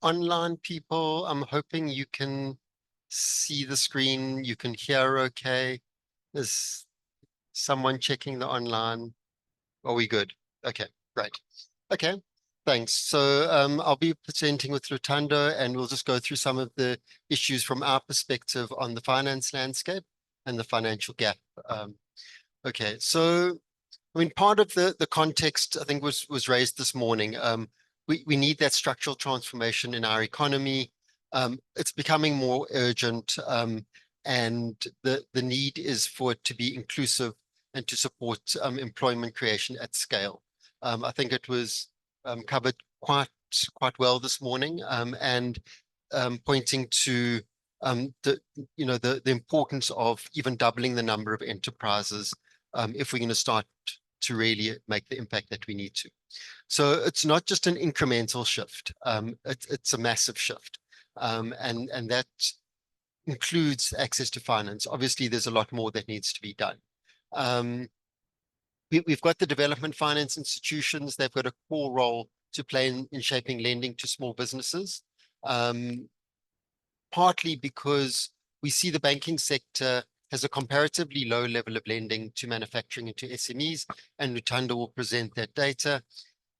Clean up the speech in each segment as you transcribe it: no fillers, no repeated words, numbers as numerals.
online people, I'm hoping you can see the screen, you can hear okay. Is someone checking the online? Are we good? Okay, great. Okay, thanks. So I'll be presenting with Luthando, and we'll just go through some of the issues from our perspective on the finance landscape and the financial gap. Okay, so I mean, part of the context I think was raised this morning. We need that structural transformation in our economy. It's becoming more urgent, and the need is for it to be inclusive and to support employment creation at scale. I think it was covered quite well this morning, and pointing to the importance of even doubling the number of enterprises if we're going to start to really make the impact that we need to. So it's not just an incremental shift, it's a massive shift. And that includes access to finance. Obviously, there's a lot more that needs to be done. We've got the development finance institutions. They've got a core role to play in shaping lending to small businesses, partly because we see the banking sector has a comparatively low level of lending to manufacturing and to SMEs, and Luthando will present that data.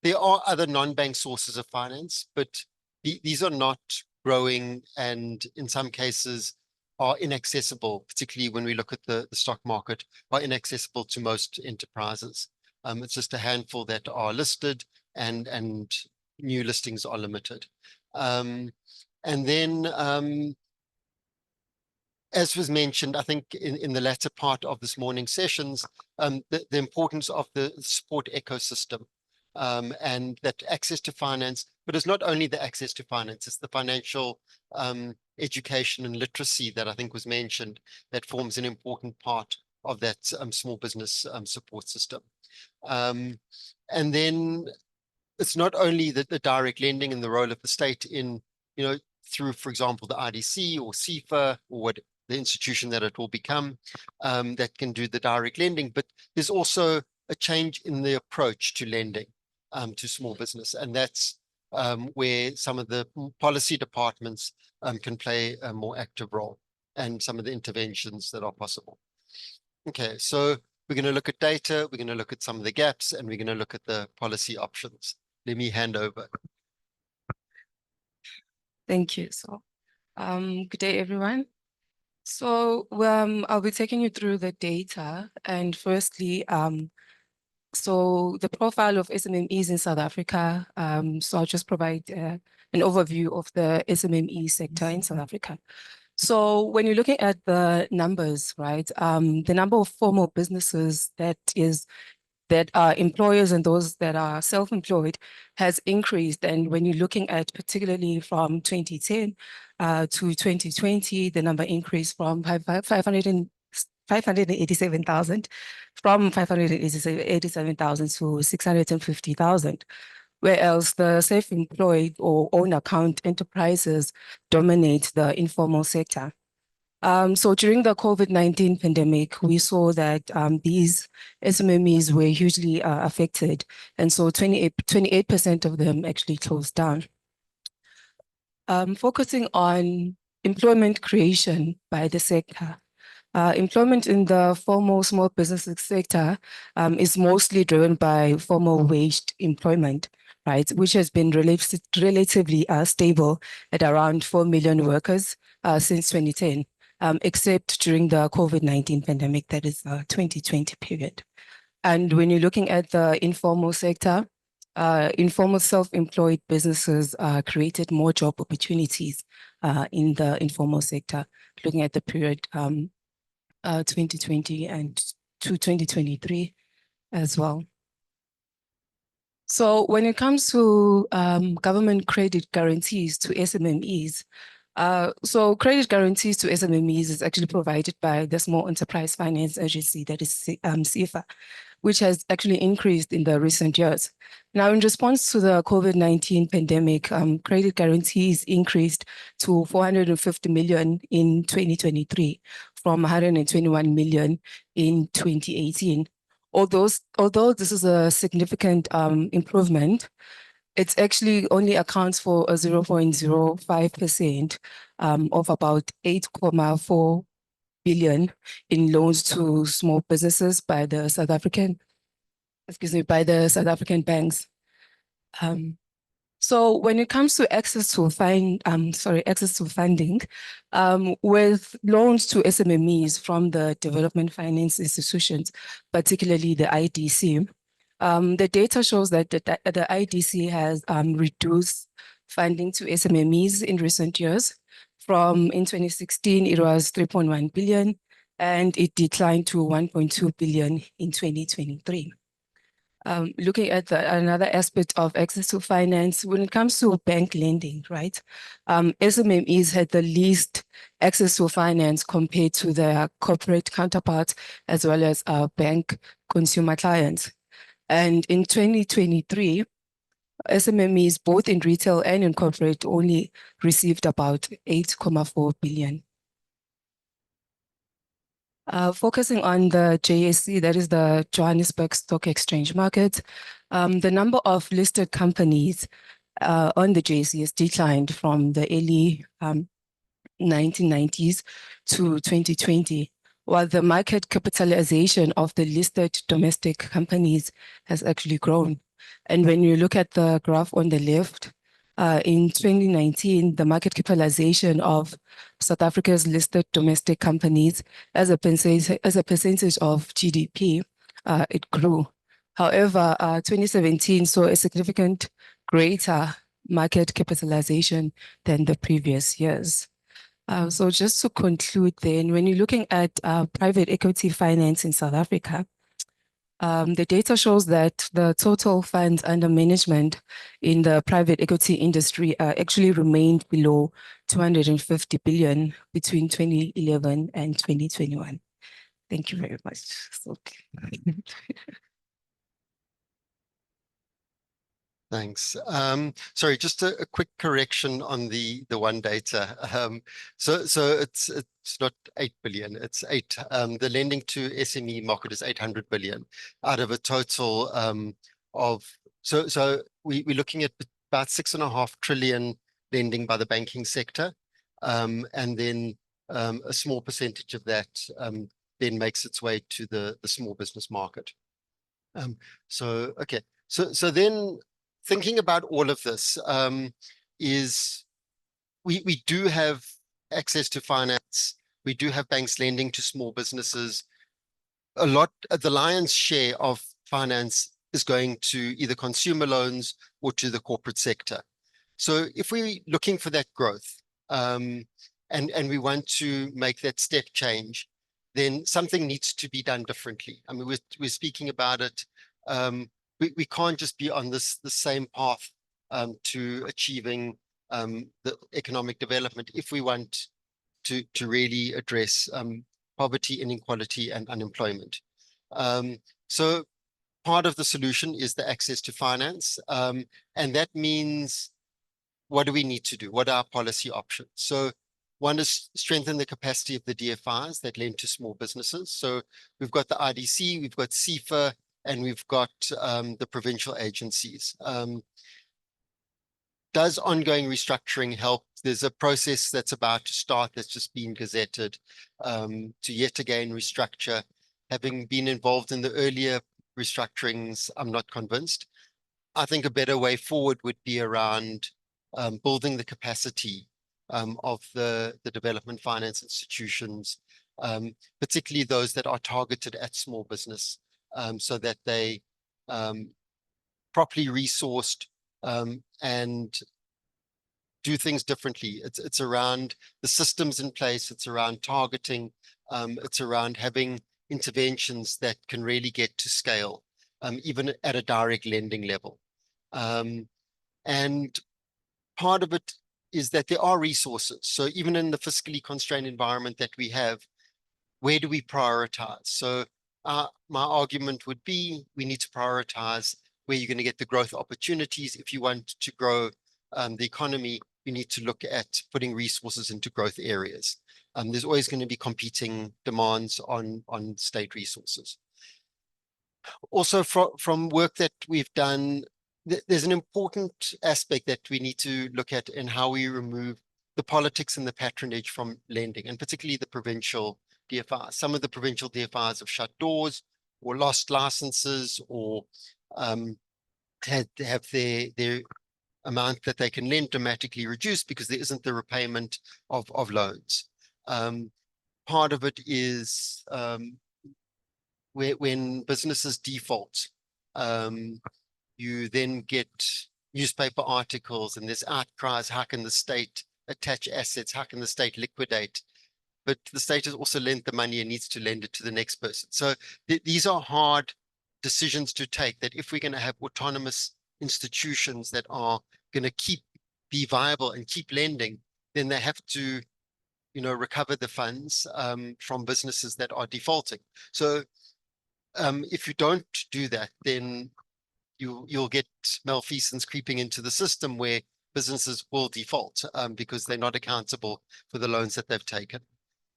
There are other non-bank sources of finance, but these are not growing, and in some cases are inaccessible, particularly when we look at the stock market, are inaccessible to most enterprises. It's just a handful that are listed, and new listings are limited. And then, as was mentioned, I think in the latter part of this morning's sessions, the importance of the support ecosystem, and that access to finance, but it's not only the access to finance, it's the financial education and literacy that I think was mentioned that forms an important part of that small business support system. And then it's not only the direct lending and the role of the state in, through, for example, the IDC or CIFA or what the institution that it will become, that can do the direct lending, but there's also a change in the approach to lending to small business. And that's where some of the policy departments can play a more active role, and some of the interventions that are possible. Okay, so we're going to look at data, we're going to look at some of the gaps, and we're going to look at the policy options. Let me hand over. Thank you. So, good day, everyone. So I'll be taking you through the data, and firstly, so the profile of SMMEs in South Africa. So I'll just provide an overview of the SMME sector in South Africa. So when you're looking at the numbers, right, the number of formal businesses that are employers and those that are self-employed has increased. And when you're looking at particularly from 2010 to 2020, the number increased from 587,000 to 650,000, whereas the self-employed or own account enterprises dominate the informal sector. So during the COVID-19 pandemic, we saw that these SMMEs were hugely affected. And so 28% of them actually closed down. Focusing on employment creation by the sector. Employment in the formal small business sector is mostly driven by formal waged employment, right, which has been relatively stable at around 4 million workers since 2010. Except during the COVID-19 pandemic, that is the 2020 period. And when you're looking at the informal sector, informal self-employed businesses created more job opportunities in the informal sector, looking at the period 2020 and to 2023 as well. So when it comes to government credit guarantees to SMMEs, so credit guarantees to SMMEs is actually provided by the Small Enterprise Finance Agency, that is CIFA, which has actually increased in the recent years. Now, in response to the COVID-19 pandemic, credit guarantees increased to 450 million in 2023 from 121 million in 2018. Although this is a significant improvement, it actually only accounts for a 0.05% of about 8.4 billion in loans to small businesses by the South African, by the South African banks. So when it comes to access to funding, with loans to SMMEs from the development finance institutions, particularly the IDC, the data shows that the IDC has reduced funding to SMMEs in recent years. In 2016, it was 3.1 billion, and it declined to 1.2 billion in 2023. Looking at another aspect of access to finance, when it comes to bank lending, right? SMMEs had the least access to finance compared to their corporate counterparts, as well as bank consumer clients. And in 2023, SMMEs, both in retail and in corporate, only received about 8.4 billion. Focusing on the JSE, that is the Johannesburg Stock Exchange market, the number of listed companies on the JSE has declined from the early 1990s to 2020, while the market capitalization of the listed domestic companies has actually grown. And when you look at the graph on the left, in 2019, the market capitalization of South Africa's listed domestic companies as a percentage of GDP, it grew. However, 2017 saw a significant greater market capitalization than the previous years. So just to conclude then, when you're looking at private equity finance in South Africa, the data shows that the total funds under management in the private equity industry actually remained below 250 billion between 2011 and 2021. Thank you very much. Thanks. Sorry, just a quick correction on the one data. So it's not 8 billion, it's 8. The lending to SME market is 800 billion out of a total of, so we're looking at about 6.5 trillion lending by the banking sector. And then a small percentage of that then makes its way to the small business market. Okay, so then thinking about all of this is we do have access to finance. We do have banks lending to small businesses. The lion's share of finance is going to either consumer loans or to the corporate sector. So if we're looking for that growth and we want to make that step change, then something needs to be done differently. I mean, we're speaking about it. We can't just be on the same path to achieving the economic development if we want to really address poverty, inequality, and unemployment. So part of the solution is the access to finance. And that means, what do we need to do? What are our policy options? So one is strengthen the capacity of the DFIs that lend to small businesses. So we've got the IDC, we've got CIFA, and we've got the provincial agencies. Does ongoing restructuring help? There's a process that's about to start that's just been gazetted to yet again restructure. Having been involved in the earlier restructurings, I'm not convinced. I think a better way forward would be around building the capacity of the development finance institutions, particularly those that are targeted at small business, so that they properly resourced and do things differently. It's around the systems in place, it's around targeting, it's around having interventions that can really get to scale, even at a direct lending level. And part of it is that there are resources. So even in the fiscally constrained environment that we have, where do we prioritize? So my argument would be, we need to prioritize where you're going to get the growth opportunities. If you want to grow the economy, you need to look at putting resources into growth areas. There's always going to be competing demands on state resources. Also, from work that we've done there's an important aspect that we need to look at in how we remove the politics and the patronage from lending, and particularly the provincial DFRs. Some of the provincial DFRs have shut doors or lost licenses, or have their amount that they can lend dramatically reduced because there isn't the repayment of loans. Part of it is when businesses default, you then get newspaper articles and there's outcries, how can the state attach assets? How can the state liquidate? But the state has also lent the money and needs to lend it to the next person. So these are hard decisions to take, that if we're going to have autonomous institutions that are going to be viable and keep lending, then they have to, recover the funds from businesses that are defaulting. So if you don't do that, then you'll get malfeasance creeping into the system where businesses will default because they're not accountable for the loans that they've taken.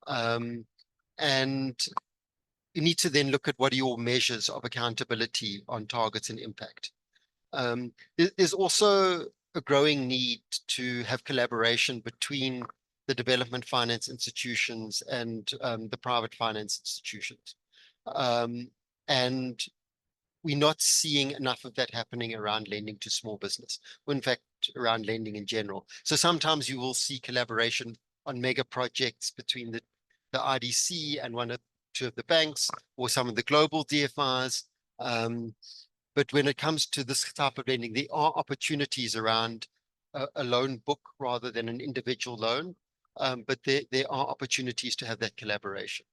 And you need to then look at what are your measures of accountability on targets and impact. There's also a growing need to have collaboration between the development finance institutions and the private finance institutions. And we're not seeing enough of that happening around lending to small business, or in fact, around lending in general. So sometimes you will see collaboration on mega projects between the IDC and one or two of the banks, or some of the global DFRs. But when it comes to this type of lending, there are opportunities around a loan book rather than an individual loan. But there are opportunities to have that collaboration.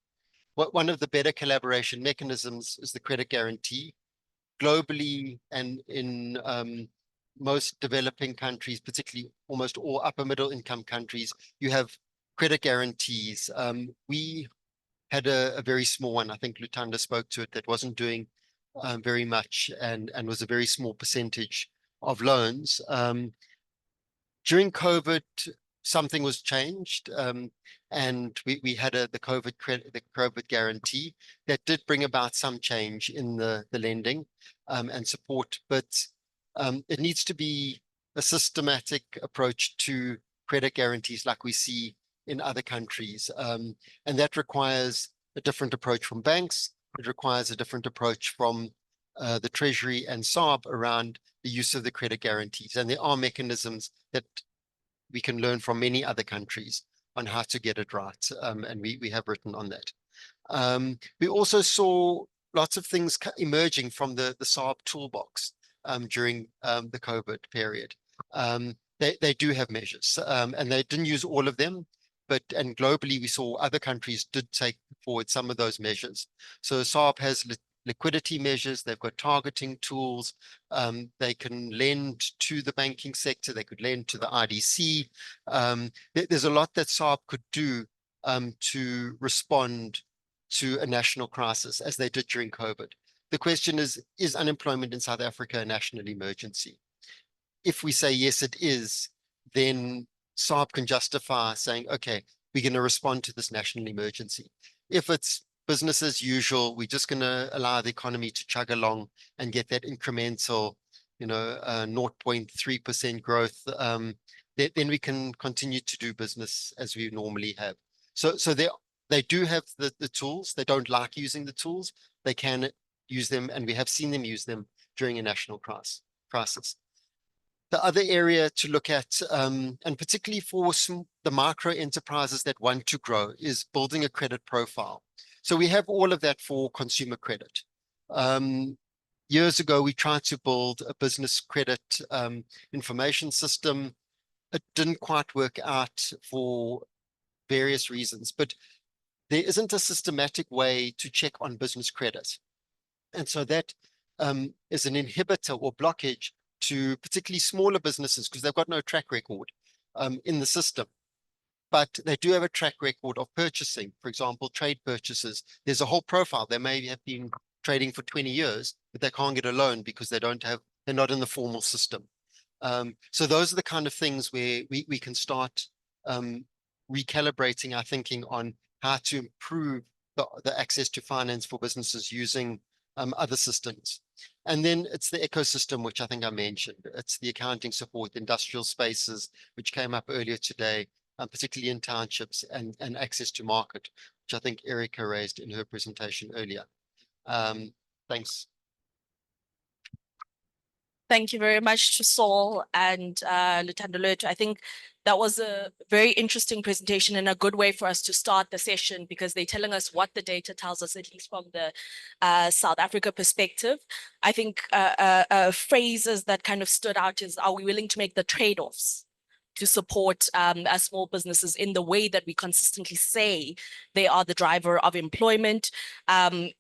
One of the better collaboration mechanisms is the credit guarantee. Globally and in most developing countries, particularly almost all upper middle income countries, you have credit guarantees. We had a very small one. I think Luthando spoke to it, that wasn't doing very much and was a very small percentage of loans. During COVID, something was changed, and we had the COVID guarantee that did bring about some change in the lending and support, but it needs to be a systematic approach to credit guarantees like we see in other countries, and that requires a different approach from banks. It requires a different approach from the Treasury and SARB around the use of the credit guarantees, and there are mechanisms that we can learn from many other countries on how to get it right. And we have written on that. We also saw lots of things emerging from the SARB toolbox during the COVID period. They do have measures, and they didn't use all of them, and globally we saw other countries did take forward some of those measures. So SARB has liquidity measures, they've got targeting tools, they can lend to the banking sector, they could lend to the IDC. There's a lot that SARB could do to respond to a national crisis, as they did during COVID. The question is unemployment in South Africa a national emergency? If we say yes, it is, then SARB can justify saying, okay, we're going to respond to this national emergency. If it's business as usual, we're just going to allow the economy to chug along and get that incremental, 0.3% growth, then we can continue to do business as we normally have. So they do have the tools. They don't like using the tools. They can use them, and we have seen them use them during a national crisis. The other area to look at, and particularly for the micro enterprises that want to grow, is building a credit profile. So we have all of that for consumer credit. Years ago, we tried to build a business credit information system. It didn't quite work out for various reasons, but there isn't a systematic way to check on business credit. And so that is an inhibitor or blockage to particularly smaller businesses, because they've got no track record in the system. But they do have a track record of purchasing, for example, trade purchases. There's a whole profile. They may have been trading for 20 years, but they can't get a loan because they're not in the formal system. So those are the kind of things where we can start recalibrating our thinking on how to improve the access to finance for businesses using other systems. And then it's the ecosystem, which I think I mentioned. It's the accounting support, industrial spaces, which came up earlier today, particularly in townships, and access to market, which I think Erica raised in her presentation earlier. Thanks. Thank you very much to Saul and Luthandolwethu. I think that was a very interesting presentation and a good way for us to start the session, because they're telling us what the data tells us, at least from the South Africa perspective. I think phrases that kind of stood out is, are we willing to make the trade-offs to support our small businesses in the way that we consistently say they are the driver of employment? They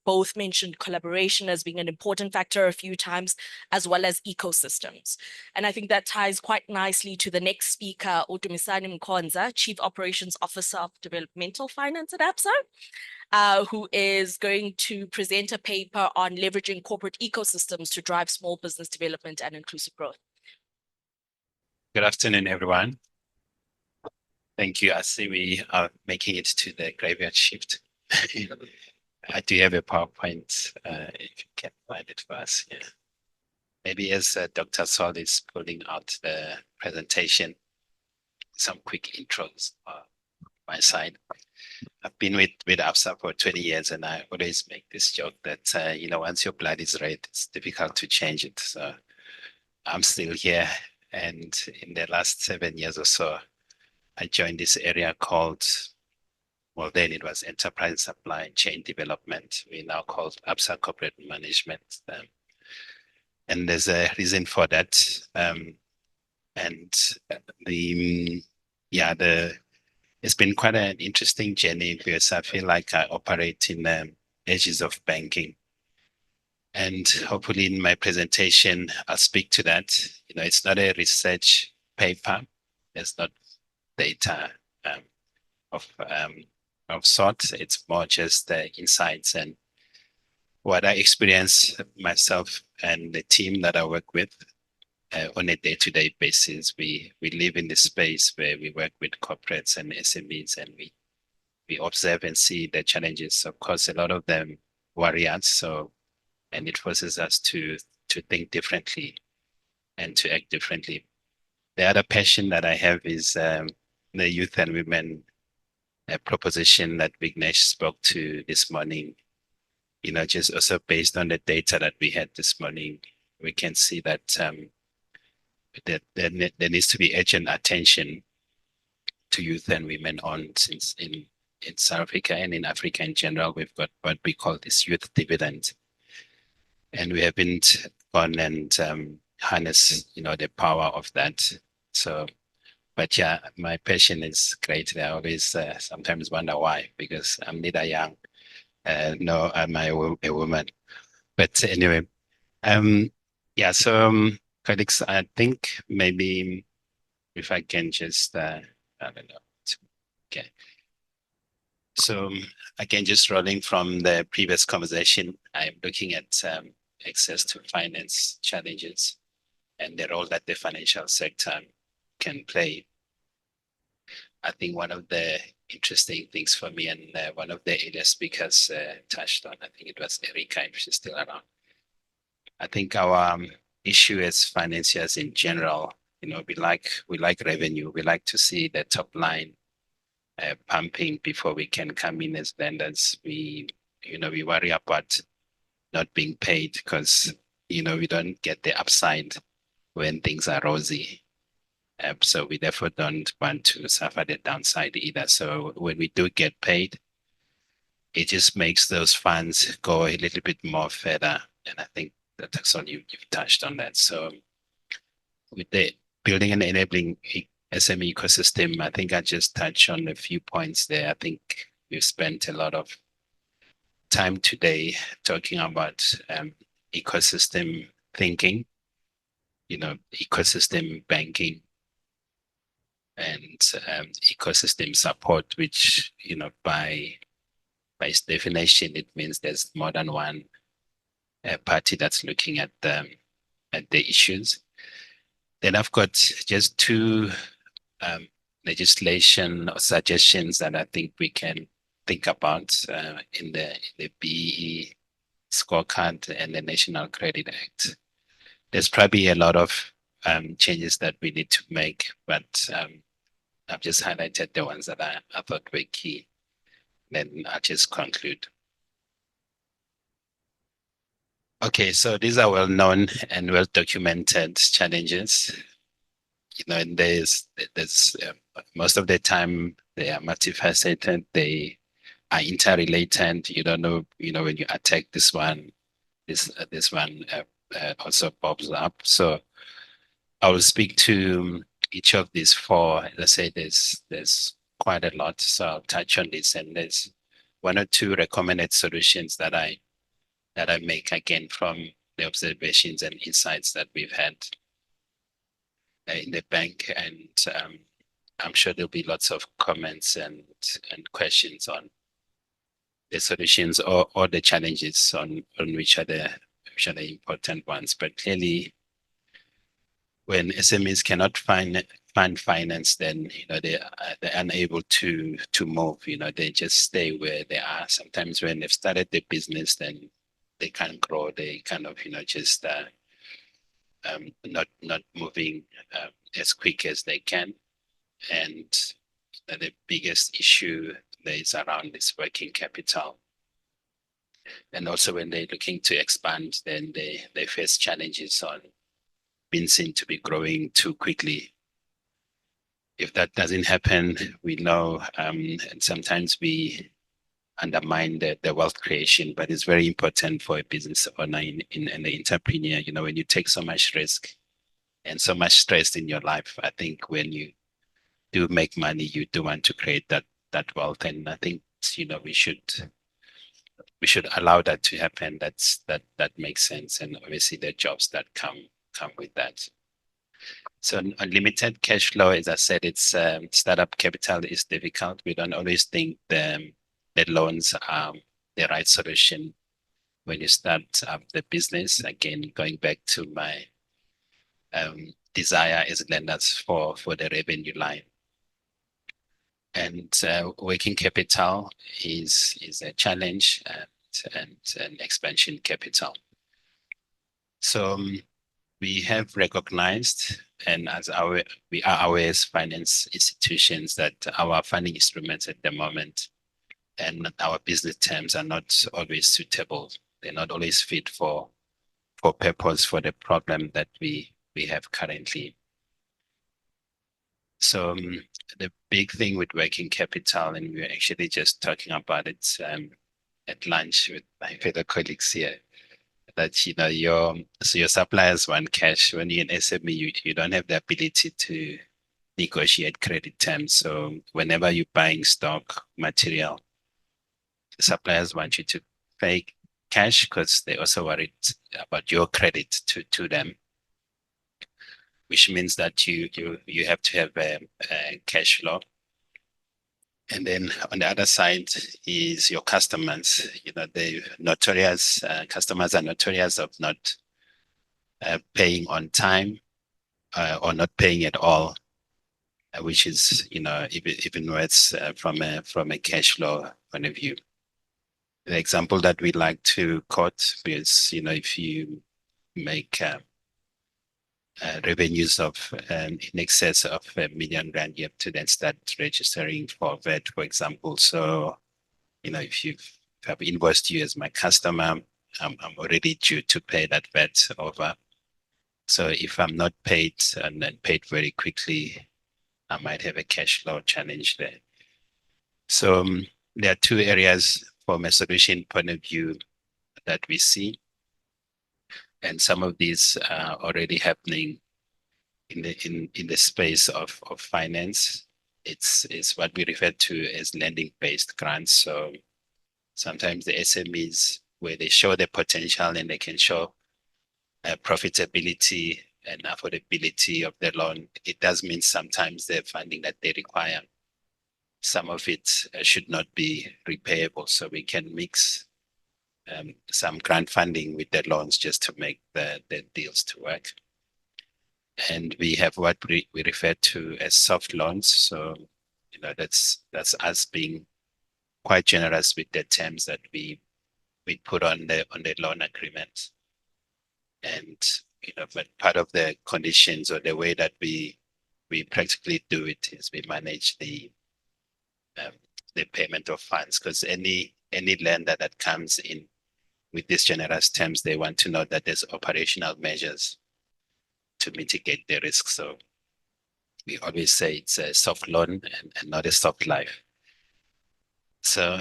both mentioned collaboration as being an important factor a few times, as well as ecosystems. And I think that ties quite nicely to the next speaker, Dumisani Mkhonza, Chief Operations Officer of Developmental Finance at ABSA, who is going to present a paper on leveraging corporate ecosystems to drive small business development and inclusive growth. Good afternoon, everyone. Thank you. I see we are making it to the graveyard shift. I do have a PowerPoint, if you can find it for us. Yeah. Maybe as Dr. Saul is pulling out the presentation, some quick intros on my side. I've been with ABSA for 20 years, and I always make this joke that, once your blood is red, it's difficult to change it. So I'm still here. And in the last 7 years or so, I joined this area called, well, then it was Enterprise Supply Chain Development. We now call it ABSA Corporate Management. And there's a reason for that. It's been quite an interesting journey, because I feel like I operate in the edges of banking. And hopefully in my presentation, I'll speak to that. It's not a research paper. There's not data of sorts. It's more just the insights and what I experience myself and the team that I work with on a day-to-day basis. We live in this space where we work with corporates and SMEs, and we observe and see the challenges. Of course, a lot of them worry us, and it forces us to think differently and to act differently. The other passion that I have is the youth and women proposition that Vignesh spoke to this morning. Just also based on the data that we had this morning, we can see that there needs to be urgent attention to youth and women since in South Africa and in Africa in general, we've got what we call this youth dividend. And we haven't gone and harness, the power of that. So, but yeah, my passion is great. I always sometimes wonder why, because I'm neither young, nor am I a woman. But anyway, colleagues, I think maybe if I can just, I don't know. Okay. So again, just rolling from the previous conversation, I'm looking at access to finance challenges and the role that the financial sector can play. I think one of the interesting things for me, and one of the earlier speakers touched on, I think it was Erica, if she's still around. I think our issue as financiers in general, we like revenue. We like to see the top line pumping before we can come in as vendors. We worry about not being paid because, we don't get the upside when things are rosy. So we therefore don't want to suffer the downside either. So when we do get paid, it just makes those funds go a little bit more further. And I think that's all you've touched on that. So with the building and enabling SME ecosystem, I think I just touched on a few points there. I think we've spent a lot of time today talking about ecosystem thinking, ecosystem banking, and ecosystem support, which, by its definition, it means there's more than one party that's looking at the issues. Then I've got just two legislation or suggestions that I think we can think about in the BEE scorecard and the National Credit Act. There's probably a lot of changes that we need to make, but I've just highlighted the ones that I thought were key. Then I'll just conclude. Okay, so these are well-known and well-documented challenges. You know, and there's most of the time they are multifaceted. They are interrelated. You don't know, when you attack this one, this one also pops up. So I will speak to each of these four. As I say, there's quite a lot, so I'll touch on this. And there's one or two recommended solutions that I make again from the observations and insights that we've had in the bank. And I'm sure there'll be lots of comments and questions on the solutions or the challenges on which are the important ones. But clearly, when SMEs cannot find finance, then they're unable to move. They just stay where they are. Sometimes when they've started the business, then they can't grow. They kind of just not moving as quick as they can. And the biggest issue there is around this working capital. And also when they're looking to expand, then they face challenges on being seen to be growing too quickly. If that doesn't happen, we know, and sometimes we undermine the wealth creation, but it's very important for a business owner and an entrepreneur. When you take so much risk and so much stress in your life, I think when you do make money, you do want to create that wealth. And I think, we should allow that to happen. That makes sense. And obviously the jobs that come with that. So unlimited cash flow, as I said, it's startup capital is difficult. We don't always think the loans are the right solution when you start up the business. Again, going back to my desire as lenders for the revenue line. And working capital is a challenge, and expansion capital. So we have recognized, and we are aware as finance institutions, that our funding instruments at the moment and our business terms are not always suitable. They're not always fit for purpose, for the problem that we have currently. So the big thing with working capital, and we're actually just talking about it at lunch with my fellow colleagues here, that your suppliers want cash. When you're an SME, you don't have the ability to negotiate credit terms. So whenever you're buying stock material, the suppliers want you to pay cash because they also worried about your credit to them, which means that you have to have a cash flow. And then on the other side is your customers. They notorious customers are notorious of not paying on time or not paying at all, which is even worse from a cash flow point of view. The example that we like to quote is if you make revenues of in excess of R1 million, you have to then start registering for VAT, for example. So, if I've invoiced you as my customer, I'm already due to pay that VAT over. So if I'm not paid and then paid very quickly, I might have a cash flow challenge there. So there are two areas from a solution point of view that we see. And some of these are already happening in the space of finance. It's what we refer to as lending-based grants. So sometimes the SMEs, where they show the potential and they can show profitability and affordability of the loan, it does mean sometimes the funding that they require, some of it should not be repayable. So we can mix some grant funding with the loans just to make the deals to work. And we have what we refer to as soft loans. So, that's us being quite generous with the terms that we put on the loan agreement. And but part of the conditions or the way that we practically do it is we manage the payment of funds, because any lender that comes in with these generous terms, they want to know that there's operational measures to mitigate the risk. So we always say it's a soft loan and not a soft life. So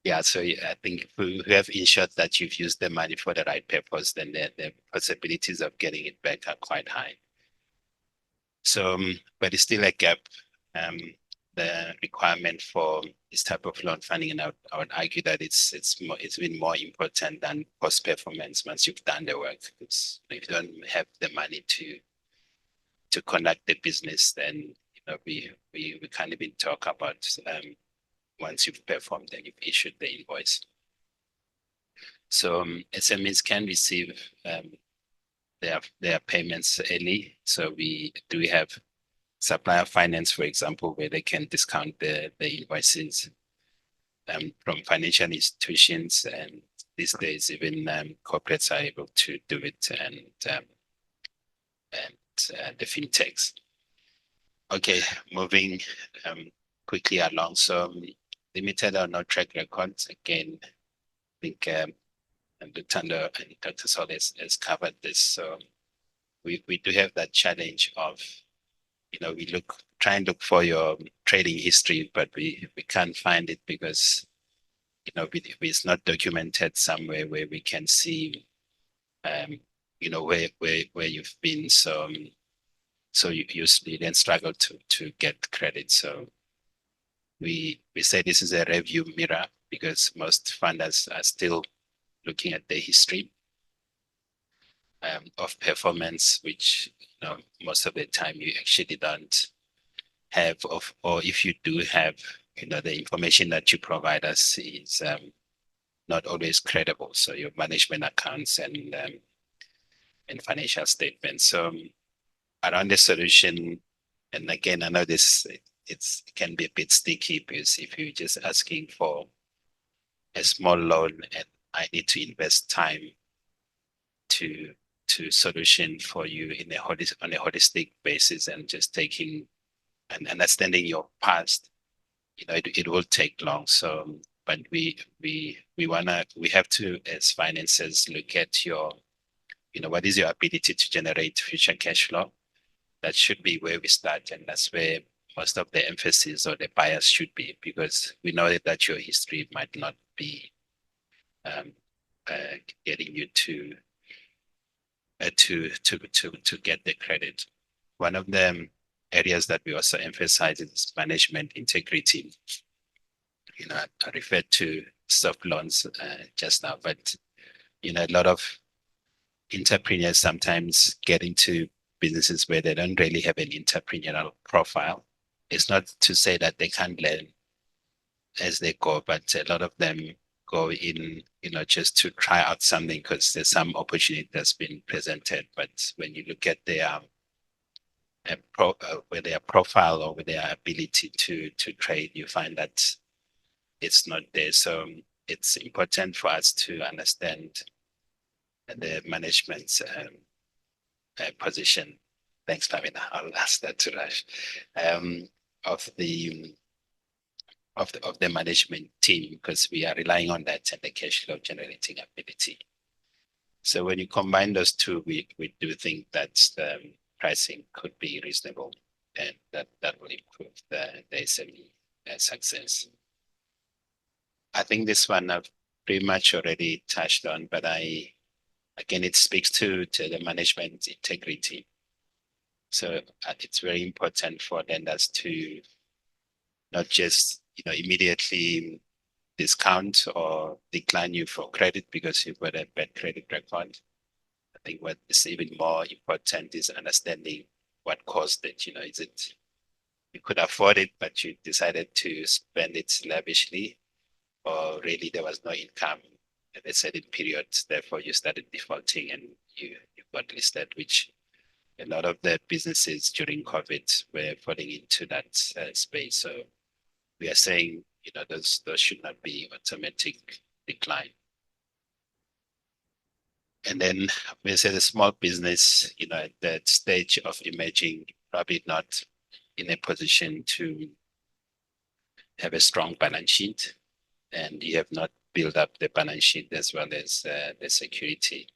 yeah, so I think if we have ensured that you've used the money for the right purpose, then the possibilities of getting it back are quite high. So, but it's still a gap. The requirement for this type of loan funding, and I would argue that it's been more important than post performance once you've done the work. Because if you don't have the money to conduct the business, then we can't even talk about once you've performed and you've issued the invoice. So SMEs can receive their payments early. So we have supplier finance, for example, where they can discount the invoices from financial institutions, and these days even corporates are able to do it, and the fintechs. Okay, moving quickly along. So limited or no track records. Again, I think Luthando and Dr. Saul has covered this. So we do have that challenge of, we try and look for your trading history, but we can't find it because, it's not documented somewhere where we can see, where you've been. So you then struggle to get credit. So we say this is a review mirror because most funders are still looking at the history of performance, which most of the time you actually don't have, or if you do have, the information that you provide us is not always credible. So your management accounts and financial statements. So around the solution, and again, I know this it can be a bit sticky because if you're just asking for a small loan and I need to invest time to solution for you on a holistic basis and just taking and understanding your past, it will take long. So, but we have to, as financiers, look at your, what is your ability to generate future cash flow? That should be where we start, and that's where most of the emphasis or the bias should be, because we know that your history might not be getting you to get the credit. One of the areas that we also emphasize is management integrity. I referred to soft loans just now, but a lot of entrepreneurs sometimes get into businesses where they don't really have an entrepreneurial profile. It's not to say that they can't learn as they go, but a lot of them go in, just to try out something because there's some opportunity that's been presented. But when you look at their with their profile or with their ability to trade, you find that it's not there. So it's important for us to understand the management's position. Thanks, Pamela. I'll ask that to Raj. Of the management team, because we are relying on that and the cash flow generating ability. So when you combine those two, we do think that the pricing could be reasonable, and that will improve the SME success. I think this one I've pretty much already touched on, but again, it speaks to the management integrity. So it's very important for lenders to not just immediately discount or decline you for credit because you've got a bad credit record. I think what is even more important is understanding what caused it. Is it you could afford it, but you decided to spend it lavishly, or really there was no income at a certain period, therefore you started defaulting and you got listed, which a lot of the businesses during COVID were falling into that space. So we are saying, those should not be automatic decline. And then we say the small business, at that stage of emerging, probably not in a position to have a strong balance sheet, and you have not built up the balance sheet as well as the security.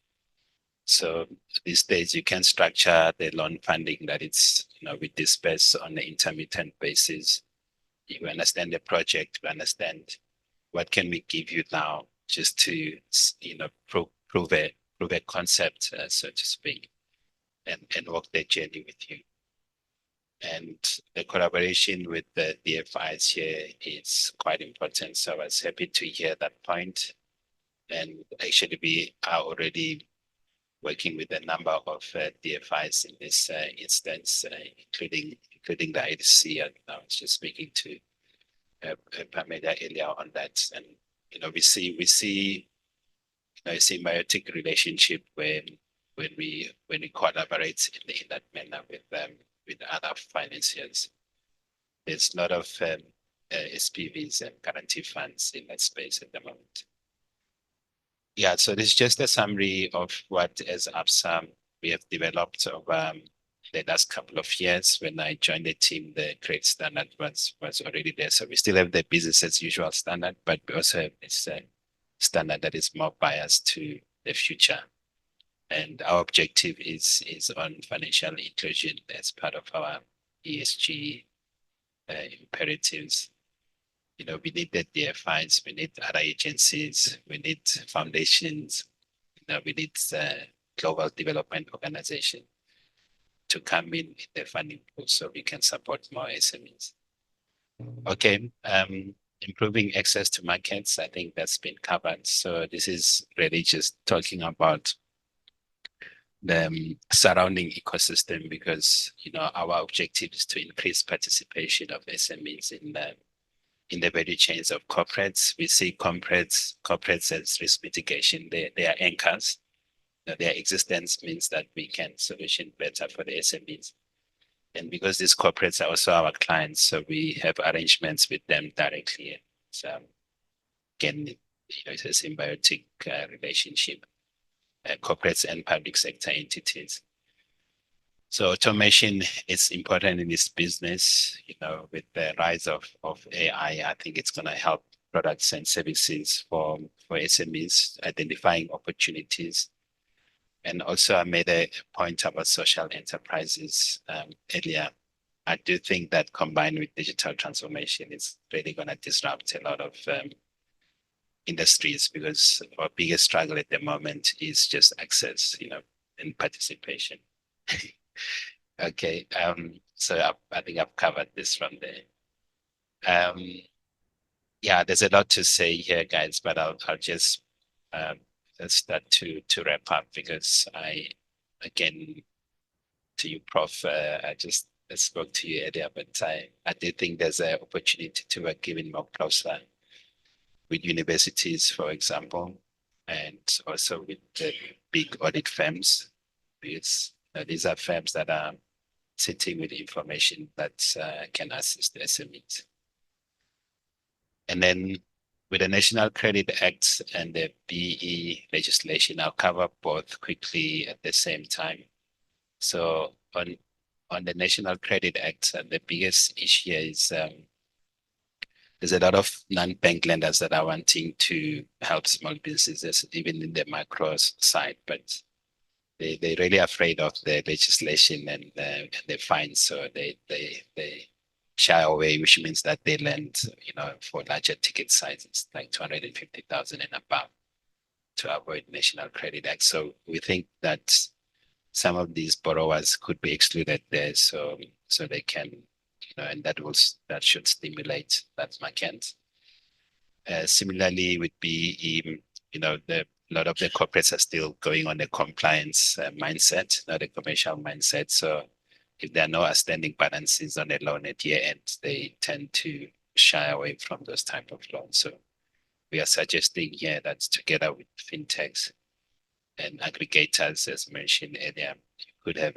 So these days you can structure the loan funding that it's, we disperse on an intermittent basis. You understand the project, you understand what can we give you now just to, prove a concept, so to speak, and walk the journey with you. And the collaboration with the DFIs here is quite important. So I was happy to hear that point. And actually we are already working with a number of DFIs in this instance, including the IDC. And I was just speaking to Pamela earlier on that. And, we see a symbiotic relationship when we collaborate in that manner with other financiers. There's a lot of SPVs and guarantee funds in that space at the moment. Yeah, so this is just a summary of what as ABSA we have developed over the last couple of years. When I joined the team, the credit standard was already there. So we still have the business as usual standard, but we also have this standard that is more biased to the future. And our objective is on financial inclusion as part of our ESG imperatives. We need the DFIs, we need other agencies, we need foundations, we need global development organization to come in the funding pool so we can support more SMEs. Okay, improving access to markets, I think that's been covered. So this is really just talking about the surrounding ecosystem, because our objective is to increase participation of SMEs in the value chains of corporates. We see corporates as risk mitigation. They are anchors. Their existence means that we can solution better for the SMEs. And because these corporates are also our clients, so we have arrangements with them directly. So again, it's a symbiotic relationship, corporates and public sector entities. So automation is important in this business. With the rise of AI, I think it's going to help products and services for SMEs, identifying opportunities. And also I made a point about social enterprises earlier. I do think that combined with digital transformation, it's really going to disrupt a lot of industries, because our biggest struggle at the moment is just access, and participation. Okay, so I think I've covered this from there. Yeah, there's a lot to say here, guys, but I'll just start to wrap up, because again, to you, Prof, I just spoke to you earlier, but I do think there's an opportunity to work even more closer with universities, for example, and also with the big audit firms, because these are firms that are sitting with information that can assist the SMEs. And then with the National Credit Act and the BE legislation, I'll cover both quickly at the same time. So on the National Credit Act, the biggest issue is there's a lot of non-bank lenders that are wanting to help small businesses, even in the macro side, but they're really afraid of the legislation and the fines, so they shy away, which means that they lend, for larger ticket sizes, like 250,000 and above, to avoid National Credit Act. So we think that some of these borrowers could be excluded there, so they can, and that should stimulate that market. Similarly, with BE, a lot of the corporates are still going on the compliance mindset, not a commercial mindset. So if there are no outstanding balances on a loan at year end, they tend to shy away from those type of loans. So we are suggesting here that together with fintechs and aggregators, as mentioned earlier, you could have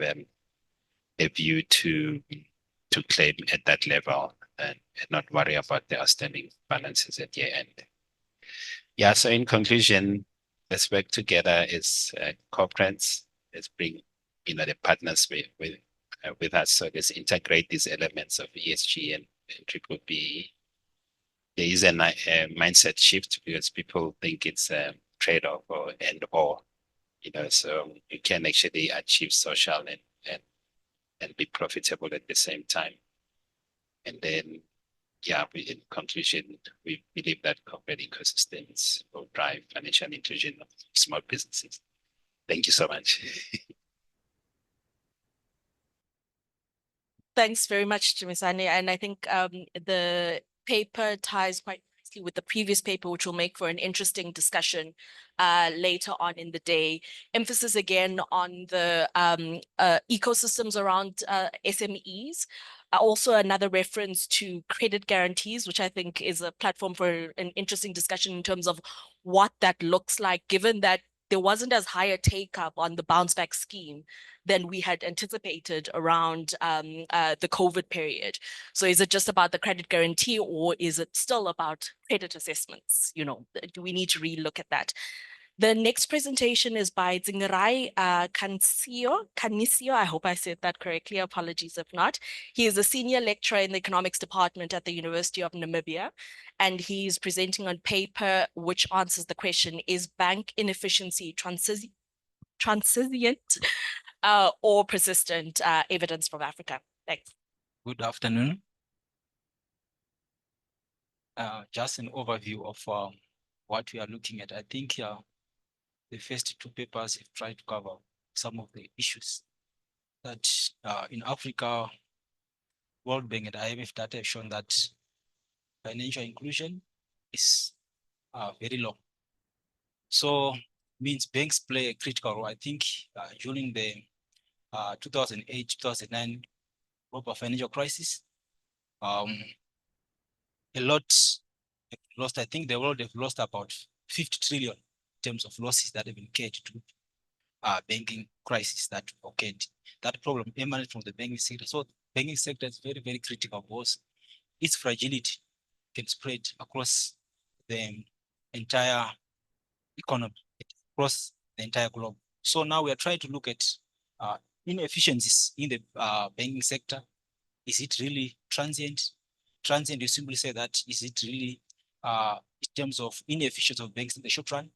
a view to claim at that level and not worry about the outstanding balances at year end. Yeah, so in conclusion, let's work together as corporates. Let's bring the partners with us. So let's integrate these elements of ESG and triple B. There is a mindset shift because people think it's a trade-off or. So you can actually achieve social and be profitable at the same time. And then, yeah, in conclusion, we believe that corporate ecosystems will drive financial inclusion of small businesses. Thank you so much. Thanks very much, Dumisani. And I think the paper ties quite nicely with the previous paper, which will make for an interesting discussion later on in the day. Emphasis again on the ecosystems around SMEs. Also another reference to credit guarantees, which I think is a platform for an interesting discussion in terms of what that looks like, given that there wasn't as high a take up on the bounce back scheme than we had anticipated around the COVID period. So is it just about the credit guarantee, or is it still about credit assessments? Do we need to relook at that? The next presentation is by Dzingirai Canicio. I hope I said that correctly. Apologies if not. He is a senior lecturer in the economics department at the University of Namibia, and he's presenting on paper which answers the question, is bank inefficiency transient or persistent evidence from Africa? Thanks. Good afternoon. Just an overview of what we are looking at. I think the first two papers have tried to cover some of the issues that in Africa, World Bank and IMF data have shown that financial inclusion is very low. So means banks play a critical role. I think during the 2008-2009 global financial crisis, a lot lost. I think the world have lost about 50 trillion in terms of losses that have been incurred to banking crisis that occurred. That problem emanated from the banking sector. So banking sector is very, very critical because its fragility can spread across the entire economy, across the entire globe. So now we are trying to look at inefficiencies in the banking sector. Is it really transient? Transient, you simply say that, is it really in terms of inefficiency of banks in the short run?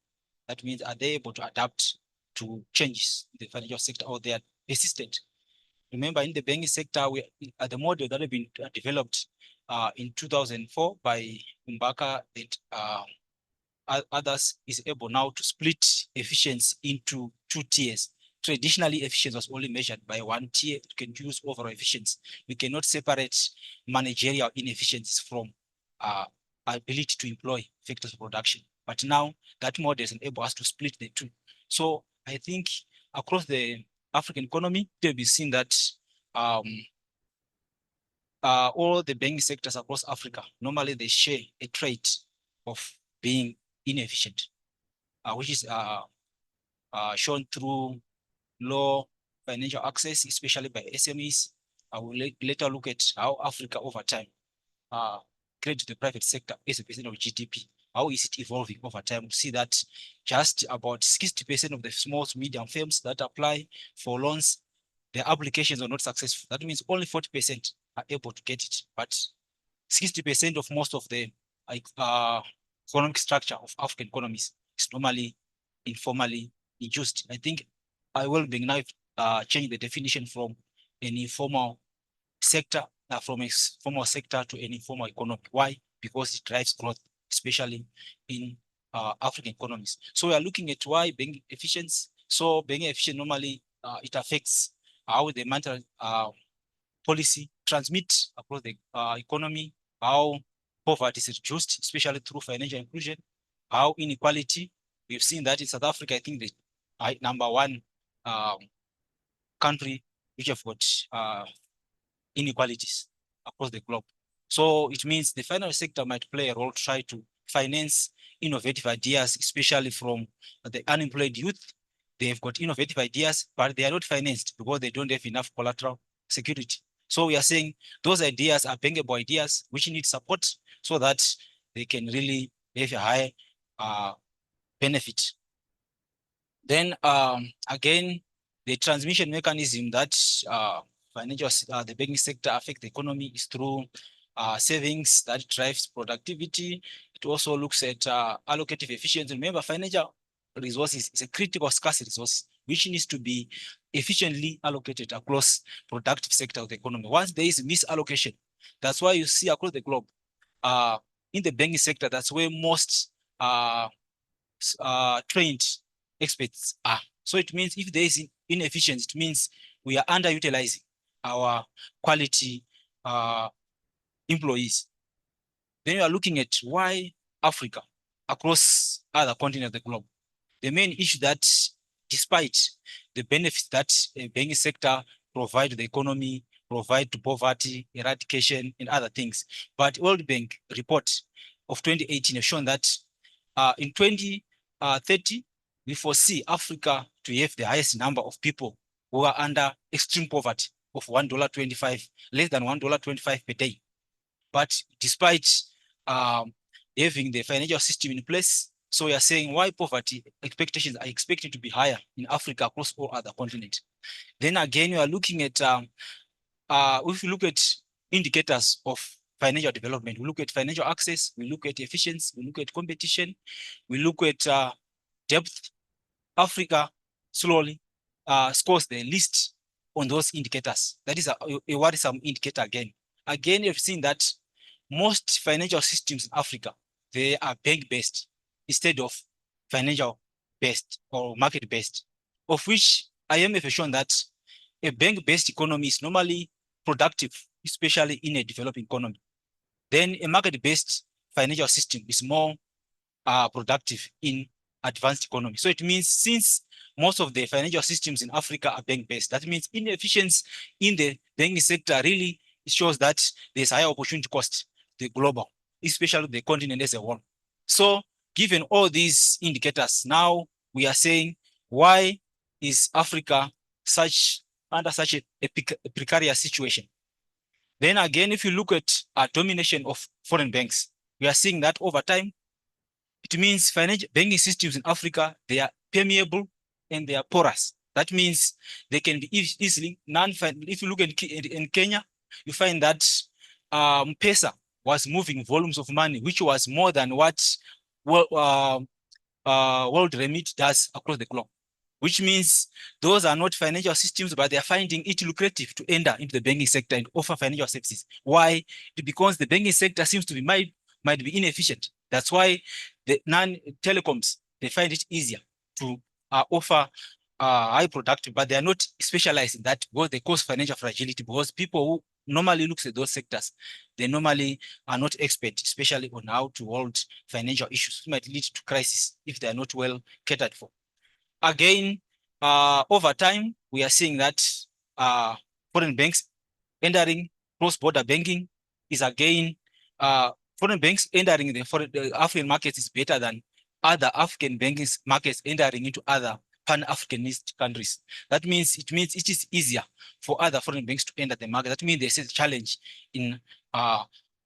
That means, are they able to adapt to changes in the financial sector, or they are persistent? Remember, in the banking sector, we at the model that have been developed in 2004 by Mbaka and others is able now to split efficiency into two tiers. Traditionally, efficiency was only measured by one tier. You can use overall efficiency. We cannot separate managerial inefficiencies from ability to employ factors of production. But now that model is able us to split the two. So I think across the African economy, they'll be seen that all the banking sectors across Africa, normally they share a trait of being inefficient, which is shown through low financial access, especially by SMEs. I will later look at how Africa over time credit to the private sector as a percent of GDP. How is it evolving over time? We see that just about 60% of the small to medium firms that apply for loans, their applications are not successful. That means only 40% are able to get it, but 60% of most of the economic structure of African economies is normally informally induced. I think I will be now change the definition from an informal sector, from a formal sector to an informal economy. Why? Because it drives growth, especially in African economies. So we are looking at why banking efficiency. So banking efficiency normally it affects how the monetary policy transmits across the economy, how poverty is reduced, especially through financial inclusion, how inequality. We've seen that in South Africa, I think the #1 country which have got inequalities across the globe. So it means the financial sector might play a role to try to finance innovative ideas, especially from the unemployed youth. They've got innovative ideas, but they are not financed because they don't have enough collateral, security. So we are saying those ideas are bankable ideas which need support so that they can really have a high benefit. Then again, the transmission mechanism that the banking sector affect the economy is through savings that drives productivity. It also looks at allocative efficiency. Remember, financial resources is a critical scarce resource which needs to be efficiently allocated across productive sector of the economy. Once there is misallocation, that's why you see across the globe, in the banking sector, that's where most trained experts are. So it means if there is inefficiency, it means we are underutilizing our quality employees. Then we are looking at why Africa across other continents of the globe. The main issue that despite the benefits that a banking sector provide to the economy, provide to poverty, eradication, and other things, but World Bank report of 2018 has shown that in 2030, we foresee Africa to have the highest number of people who are under extreme poverty of $1.25, less than $1.25 per day. But despite having the financial system in place, so we are saying why poverty expectations are expected to be higher in Africa across all other continents. Then again, we are looking at, if you look at indicators of financial development, we look at financial access, we look at efficiency, we look at competition, we look at depth. Africa slowly scores the least on those indicators. That is a worrisome indicator again. Again, you've seen that most financial systems in Africa, they are bank-based instead of financial-based or market-based, of which IMF has shown that a bank-based economy is normally productive, especially in a developing economy. Then a market-based financial system is more productive in advanced economy. So it means since most of the financial systems in Africa are bank-based, that means inefficiency in the banking sector really shows that there's higher opportunity cost, the global, especially the continent as a whole. So given all these indicators, now we are saying, why is Africa under such a precarious situation? Then again, if you look at domination of foreign banks, we are seeing that over time, it means financial banking systems in Africa, they are permeable and they are porous. That means they can be easily if you look in Kenya, you find that M-Pesa was moving volumes of money, which was more than what World Remit does across the globe, which means those are not financial systems, but they are finding it lucrative to enter into the banking sector and offer financial services. Why? Because the banking sector seems to be might be inefficient. That's why the non-telecoms, they find it easier to offer high productive, but they are not specialized in that because they cause financial fragility, because people who normally look at those sectors, they normally are not expert, especially on how to hold financial issues. It might lead to crisis if they are not well catered for. Again, over time, we are seeing that foreign banks entering cross-border banking is again, foreign banks entering the African markets is better than other African banking markets entering into other Pan-Africanist countries. That means it is easier for other foreign banks to enter the market. That means there's a challenge in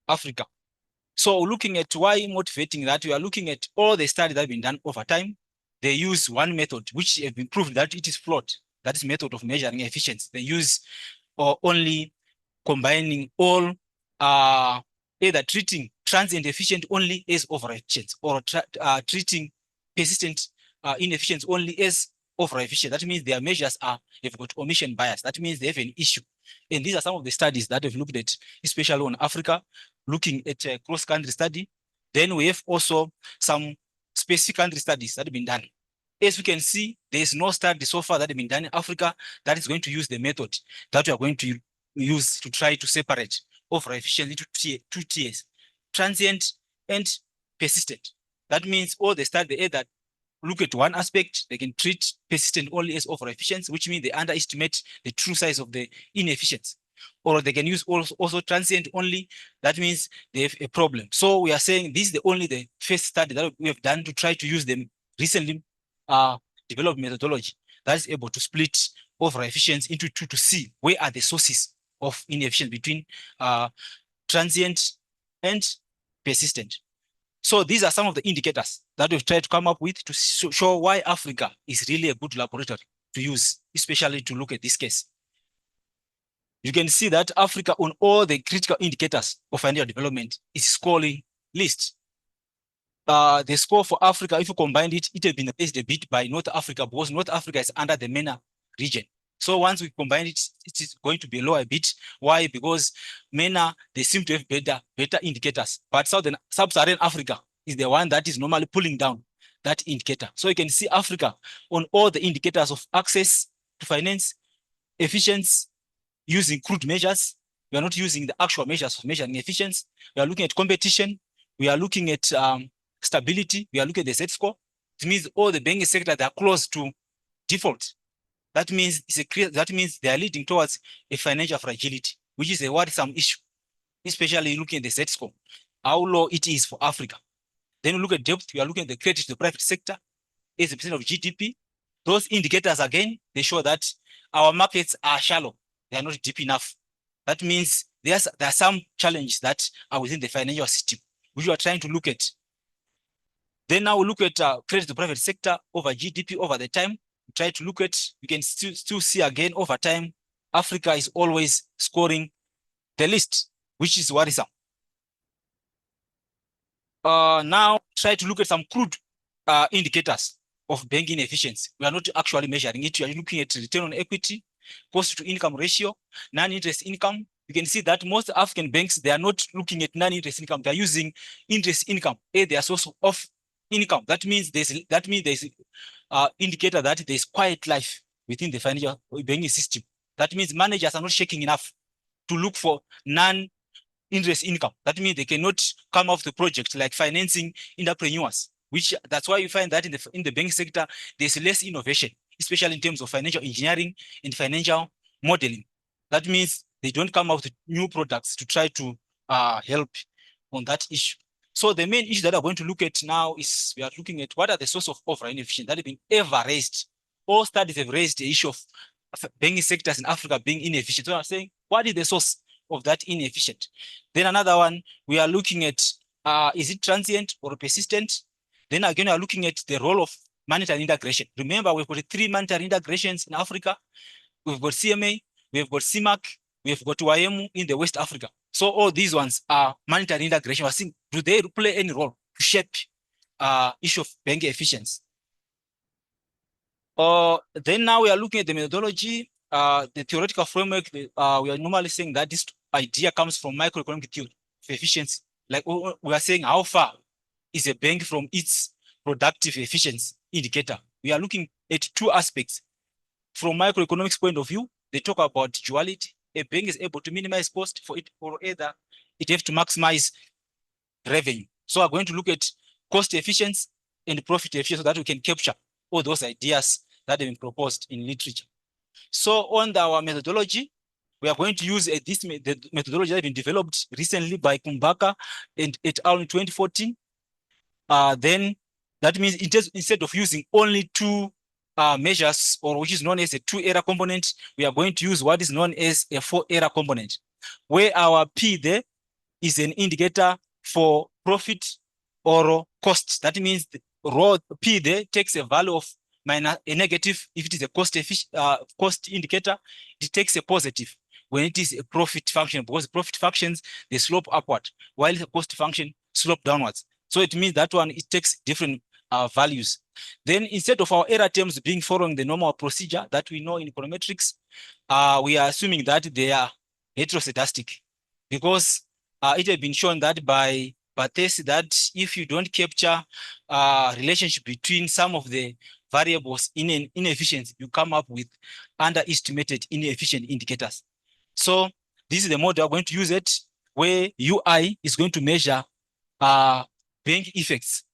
Africa. So looking at why motivating that, we are looking at all the studies that have been done over time. They use one method, which have been proved that it is flawed. That is method of measuring efficiency. They use only combining all either treating transient efficient only as over efficient or treating persistent inefficiency only as over efficient. That means their measures have got omission bias. That means they have an issue. And these are some of the studies that have looked at, especially on Africa, looking at a cross-country study. Then we have also some specific country studies that have been done. As we can see, there is no study so far that have been done in Africa that is going to use the method that we are going to use to try to separate over efficiency into two tiers, transient and persistent. That means all the studies, they either look at one aspect, they can treat persistent only as over efficiency, which means they underestimate the true size of the inefficiency. Or they can use also transient only, that means they have a problem. So we are saying this is the first study that we have done to try to use the recently developed methodology that is able to split over efficiency into two to see where are the sources of inefficiency between transient and persistent. So these are some of the indicators that we've tried to come up with to show why Africa is really a good laboratory to use, especially to look at this case. You can see that Africa on all the critical indicators of financial development is scoring least. The score for Africa, if you combine it, it has been raised a bit by North Africa because North Africa is under the MENA region. So once we combine it, it is going to be lower a bit. Why? Because MENA, they seem to have better indicators, but Sub-Saharan Africa is the one that is normally pulling down that indicator. So you can see Africa on all the indicators of access to finance, efficiency, using crude measures. We are not using the actual measures of measuring efficiency. We are looking at competition. We are looking at stability. We are looking at the Z score. It means all the banking sector, they are close to default. That means they are leading towards a financial fragility, which is a worrisome issue, especially looking at the Z score, how low it is for Africa. Then we look at debt. We are looking at the credit to the private sector, 80% of GDP. Those indicators, again, they show that our markets are shallow. They are not deep enough. That means there are some challenges that are within the financial system, which we are trying to look at. Then now we look at credit to the private sector over GDP over the time. We try to look at, you can still see again over time, Africa is always scoring the least, which is worrisome. Now try to look at some crude indicators of banking efficiency. We are not actually measuring it. We are looking at return on equity, cost to income ratio, non-interest income. You can see that most African banks, they are not looking at non-interest income. They are using interest income as their source of income. That means there's indicator that there's quiet life within the financial banking system. That means managers are not shaking enough to look for non-interest income. That means they cannot come off the project like financing entrepreneurs, which that's why you find that in the banking sector, there's less innovation, especially in terms of financial engineering and financial modeling. That means they don't come out with new products to try to help on that issue. So the main issue that I'm going to look at now is we are looking at what are the sources of overall inefficiency that have been ever raised. All studies have raised the issue of banking sectors in Africa being inefficient. So I'm saying, what is the source of that inefficient? Then another one, we are looking at, is it transient or persistent? Then again, we are looking at the role of monetary integration. Remember, we've got 3 monetary integrations in Africa. We've got CMA, we've got CMAC, we've got YMU in the West Africa. So all these ones are monetary integration. I think, do they play any role to shape issue of banking efficiency? Then now we are looking at the methodology, the theoretical framework. We are normally saying that this idea comes from microeconomic theory of efficiency. Like we are saying, how far is a bank from its productive efficiency indicator? We are looking at 2 aspects. From microeconomics point of view, they talk about duality. A bank is able to minimize cost for it, or either it have to maximize revenue. So we're going to look at cost efficiency and profit efficiency so that we can capture all those ideas that have been proposed in literature. So on our methodology, we are going to use the methodology that has been developed recently by Kumbaka and et al. In 2014. Then that means instead of using only 2 measures, or which is known as a 2-error component, we are going to use what is known as a 4-error component, where our P there is an indicator for profit or cost. That means the raw P there takes a value of minus a negative. If it is a cost indicator, it takes a positive when it is a profit function, because profit functions, they slope upward, while the cost function slope downwards. So it means that one, it takes different values. Then instead of our error terms being following the normal procedure that we know in econometrics, we are assuming that they are heteroscedastic, because it has been shown that by tests that if you don't capture relationship between some of the variables in an inefficiency, you come up with underestimated inefficient indicators. So this is the model we're going to use it, where UI is going to measure bank effects,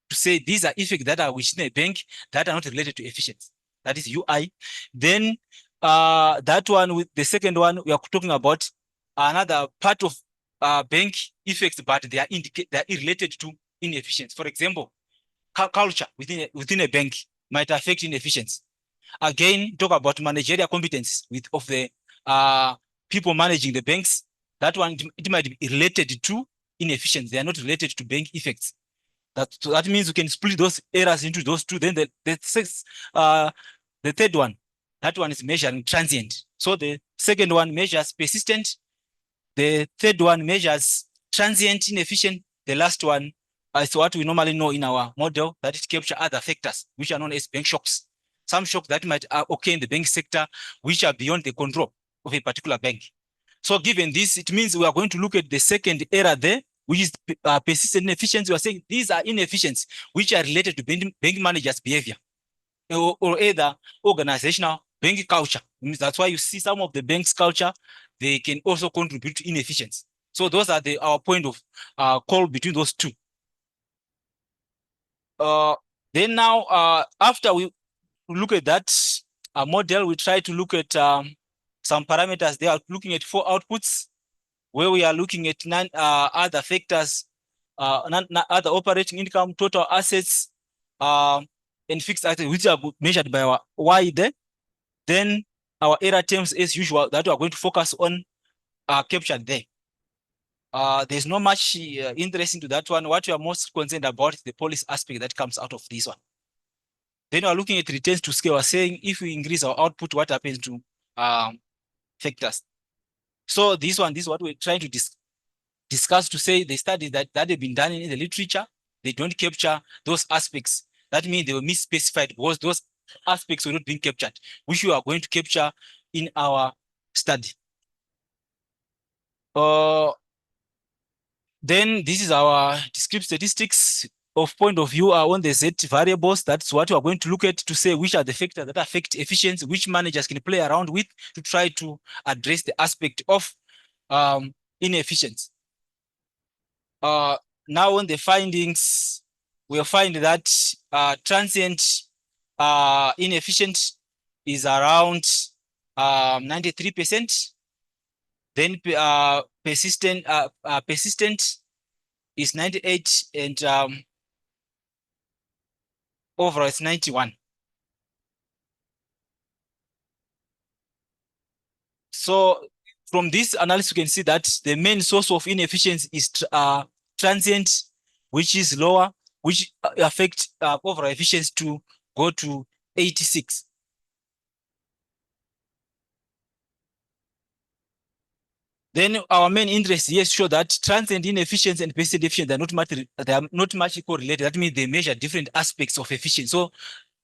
to say these are effects that are within a bank that are not related to efficiency. That is UI. Then that one, with the second one, we are talking about another part of bank effects, but they are related to inefficiency. For example, culture within a bank might affect inefficiency. Again, talk about managerial competence of the people managing the banks. That one, it might be related to inefficiency. They are not related to bank effects. So that means we can split those errors into those two. Then the third one, that one is measuring transient. So the second one measures persistent. The third one measures transient inefficient. The last one is what we normally know in our model, that it captures other factors, which are known as bank shocks. Some shocks that might occur in the bank sector, which are beyond the control of a particular bank. So given this, it means we are going to look at the second error there, which is persistent inefficiency. We are saying these are inefficiencies which are related to bank managers' behavior or either organizational bank culture. That's why you see some of the bank's culture, they can also contribute to inefficiency. So those are our point of call between those two. Then now, after we look at that model, we try to look at some parameters. They are looking at 4 outputs, where we are looking at other factors, other operating income, total assets, and fixed assets, which are measured by our Y there. Then our error terms, as usual, that we are going to focus on are captured there. There's not much interest into that one. What we are most concerned about is the policy aspect that comes out of this one. Then we are looking at returns to scale. We're saying if we increase our output, what happens to factors? So this is what we're trying to discuss, to say the studies that have been done in the literature, they don't capture those aspects. That means they were misspecified because those aspects were not being captured, which we are going to capture in our study. Then this is our descriptive statistics of point of view on the Z variables. That's what we are going to look at to say which are the factors that affect efficiency, which managers can play around with to try to address the aspect of inefficiency. Now on the findings, we'll find that transient inefficient is around 93%. Then persistent is 98, and overall it's 91. So from this analysis, you can see that the main source of inefficiency is transient, which is lower, which affects overall efficiency to go to 86. Then our main interest here show that transient inefficiency and persistent efficiency are not much correlated. That means they measure different aspects of efficiency. So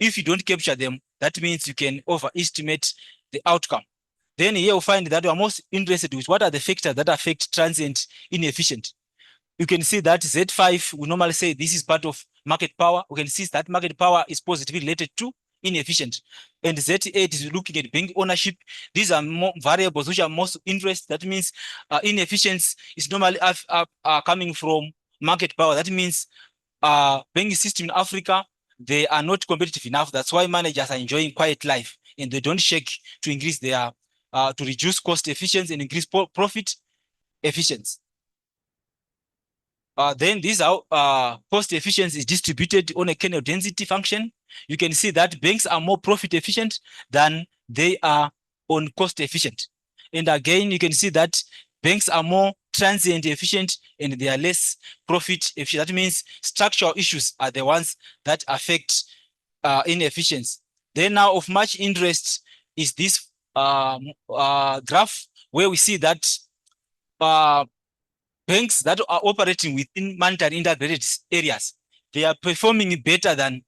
if you don't capture them, that means you can overestimate the outcome. Then here we find that we are most interested with what are the factors that affect transient inefficient. You can see that Z5, we normally say this is part of market power. We can see that market power is positively related to inefficient. And Z8 is looking at bank ownership. These are more variables which are most interest. That means inefficiency is normally coming from market power. That means banking system in Africa, they are not competitive enough. That's why managers are enjoying quiet life and they don't shake to increase their, to reduce cost efficiency and increase profit efficiency. Then these are cost efficiency is distributed on a kernel density function. You can see that banks are more profit efficient than they are on cost efficient. And again, you can see that banks are more transient efficient and they are less profit efficient. That means structural issues are the ones that affect inefficiency. Then now of much interest is this graph where we see that banks that are operating within monetary integrated areas, they are performing better than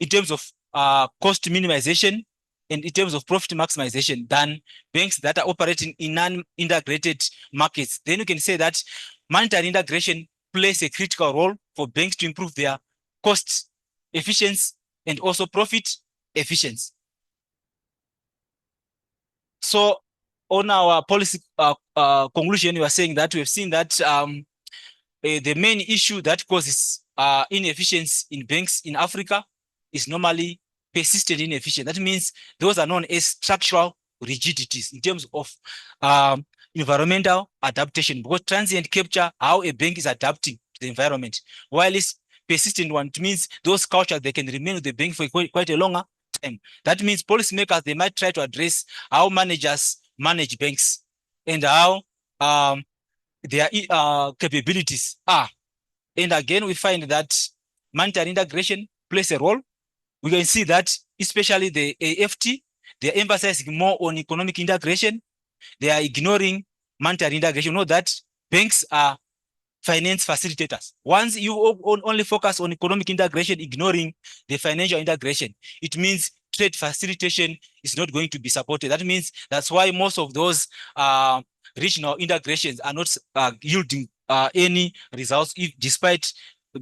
in terms of cost minimization and in terms of profit maximization than banks that are operating in non-integrated markets. Then you can say that monetary integration plays a critical role for banks to improve their cost efficiency and also profit efficiency. So on our policy conclusion, we are saying that we have seen that the main issue that causes inefficiency in banks in Africa is normally persistent inefficiency. That means those are known as structural rigidities in terms of environmental adaptation, because transient capture how a bank is adapting to the environment, while it's persistent one, it means those cultures, they can remain with the bank for quite a longer time. That means policymakers, they might try to address how managers manage banks. and how their capabilities are. And again, we find that monetary integration plays a role. We can see that especially the AFT, they're emphasizing more on economic integration. They are ignoring monetary integration. You know that banks are finance facilitators. Once you only focus on economic integration, ignoring the financial integration, it means trade facilitation is not going to be supported. That means that's why most of those regional integrations are not yielding any results, despite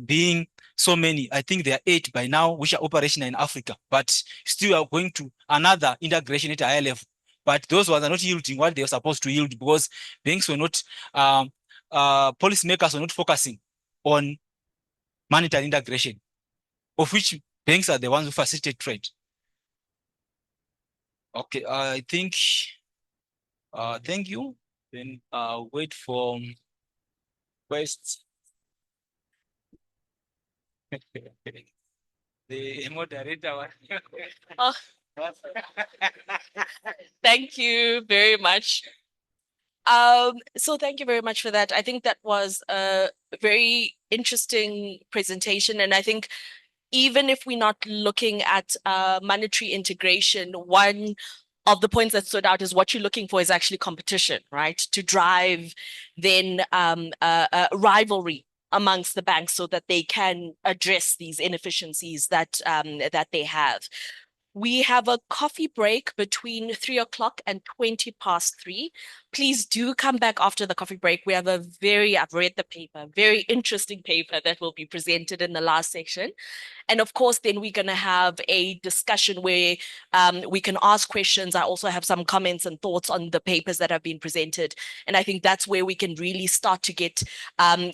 being so many. I think there are 8 by now which are operational in Africa, but still are going to another integration at a higher level. But those ones are not yielding what they are supposed to yield because banks were not, policymakers were not focusing on monetary integration, of which banks are the ones who facilitate trade. Okay, I think, thank you. Then wait for questions. The moderator. Oh. Thank you very much. So thank you very much for that. I think that was a very interesting presentation. And I think even if we're not looking at monetary integration, one of the points that stood out is what you're looking for is actually competition, right? To drive then rivalry amongst the banks so that they can address these inefficiencies that that they have. We have a coffee break between 3 o'clock and 20 past 3. Please do come back after the coffee break. We have I've read the paper, very interesting paper that will be presented in the last section. And of course, then we're going to have a discussion where we can ask questions. I also have some comments and thoughts on the papers that have been presented. And I think that's where we can really start to get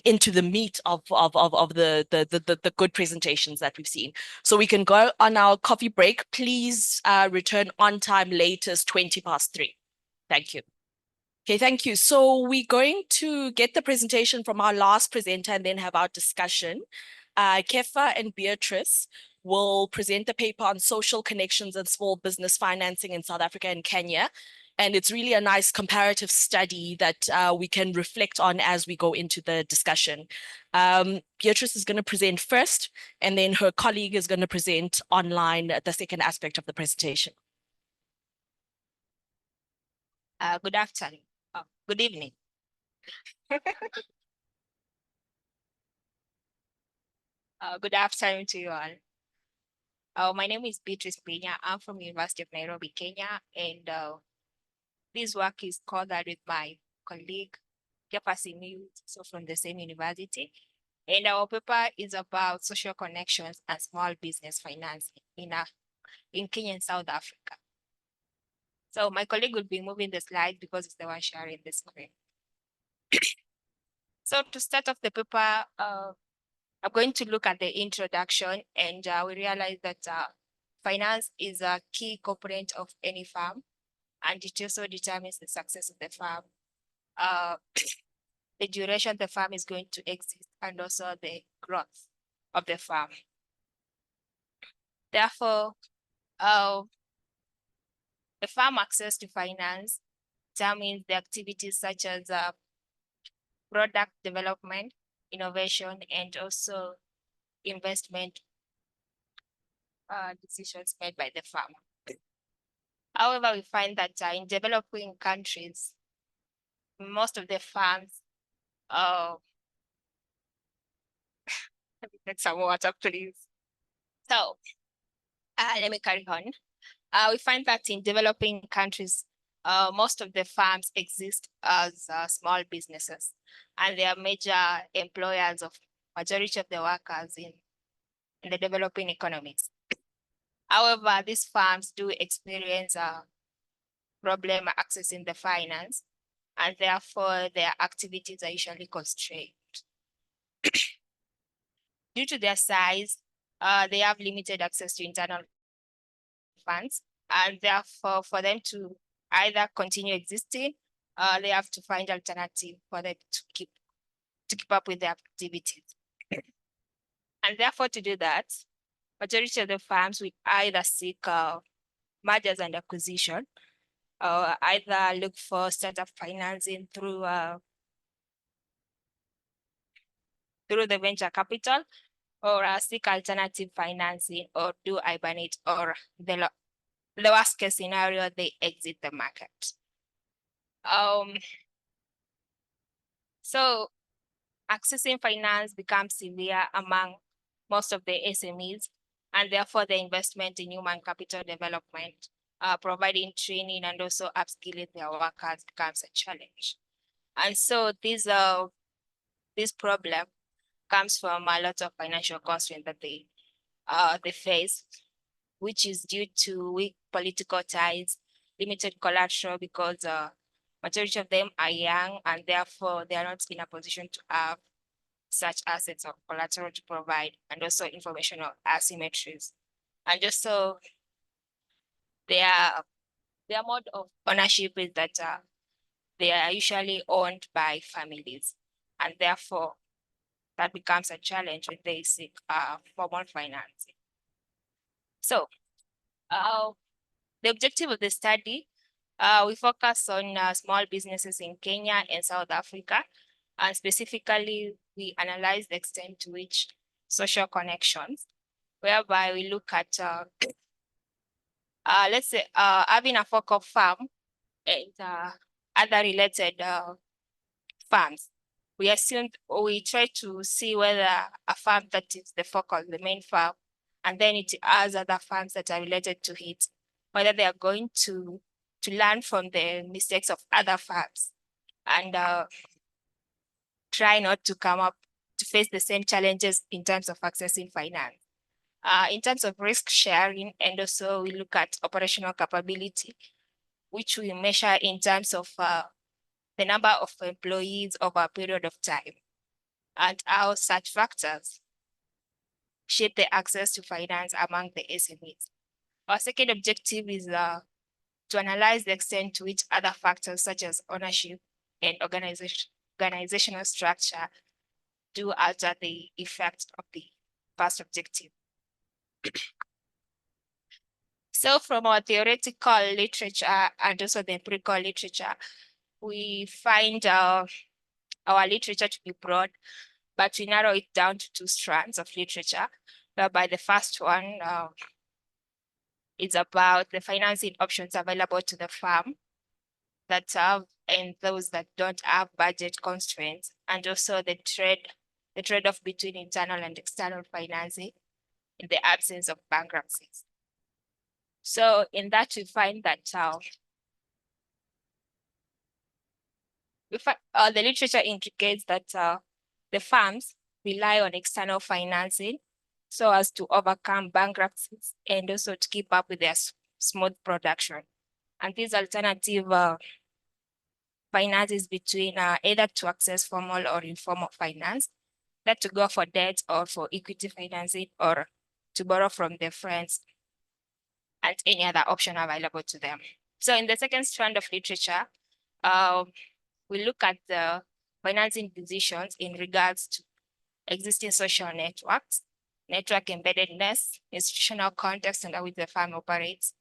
into the meat of the good presentations that we've seen. So we can go on our coffee break. Please return on time, latest 20 past 3. Thank you. Okay, thank you. So we're going to get the presentation from our last presenter and then have our discussion. Kefa and Beatrice will present the paper on social connections and small business financing in South Africa and Kenya. And it's really a nice comparative study that we can reflect on as we go into the discussion. Beatrice is going to present first, and then her colleague is going to present online the second aspect of the presentation. Good afternoon. Oh, good evening. Good afternoon to you all. My name is Beatrice Mbinya. I'm from University of Nairobi, Kenya, and this work is co-authored with my colleague, Kefa, so from the same university. And our paper is about social connections and small business finance in Kenya and South Africa. So my colleague will be moving the slide because it's the one sharing the screen. So to start off the paper, I'm going to look at the introduction, and we realize that finance is a key component of any firm, and it also determines the success of the firm, the duration the firm is going to exist, and also the growth of the firm. Therefore, the firm access to finance determines the activities such as product development, innovation, and also investment decisions made by the firm. However, we find that in developing countries, most of the firms, let me take some water, please. So let me carry on. We find that in developing countries, most of the firms exist as small businesses, and they are major employers of majority of the workers in the developing economies. However, these firms do experience a problem accessing the finance, and therefore their activities are usually constrained. Due to their size, they have limited access to internal funds, and therefore for them to either continue existing, they have to find alternative for them to keep up with their activities. And therefore to do that, majority of the firms will either seek mergers and acquisition, either look for startup financing through the venture capital, or seek alternative financing, or do hibernate, or the worst case scenario, they exit the market. So accessing finance becomes severe among most of the SMEs, and therefore the investment in human capital development, providing training and also upskilling their workers becomes a challenge. And so this problem comes from a lot of financial constraints that they face, which is due to weak political ties, limited collateral, because majority of them are young and therefore they are not in a position to have such assets or collateral to provide, and also informational asymmetries. And just so their mode of ownership is that they are usually owned by families, and therefore that becomes a challenge when they seek formal financing. So the objective of the study, we focus on small businesses in Kenya and South Africa, and specifically we analyze the extent to which social connections, whereby we look at let's say having a focal farm and other related farms. We try to see whether a farm that is the focal, the main farm, and then it has other farms that are related to it, whether they are going to learn from the mistakes of other farms and try not to face the same challenges in terms of accessing finance. In terms of risk sharing, and also we look at operational capability, which we measure in terms of the number of employees over a period of time, and how such factors shape the access to finance among the SMEs. Our second objective is to analyze the extent to which other factors such as ownership and organizational structure do alter the effect of the first objective. So from our theoretical literature and also the empirical literature, we find our literature to be broad, but we narrow it down to two strands of literature, whereby the first one is about the financing options available to the firm that have and those that don't have budget constraints, and also the trade-off between internal and external financing in the absence of bankruptcies. So in that, we find that the literature indicates that the firms rely on external financing so as to overcome bankruptcies and also to keep up with their smooth production. And these alternative finances between either to access formal or informal finance, that to go for debt or for equity financing, or to borrow from their friends and any other option available to them. So in the second strand of literature, we look at the financing decisions in regards to existing social networks, network embeddedness, institutional context under which the firm operates,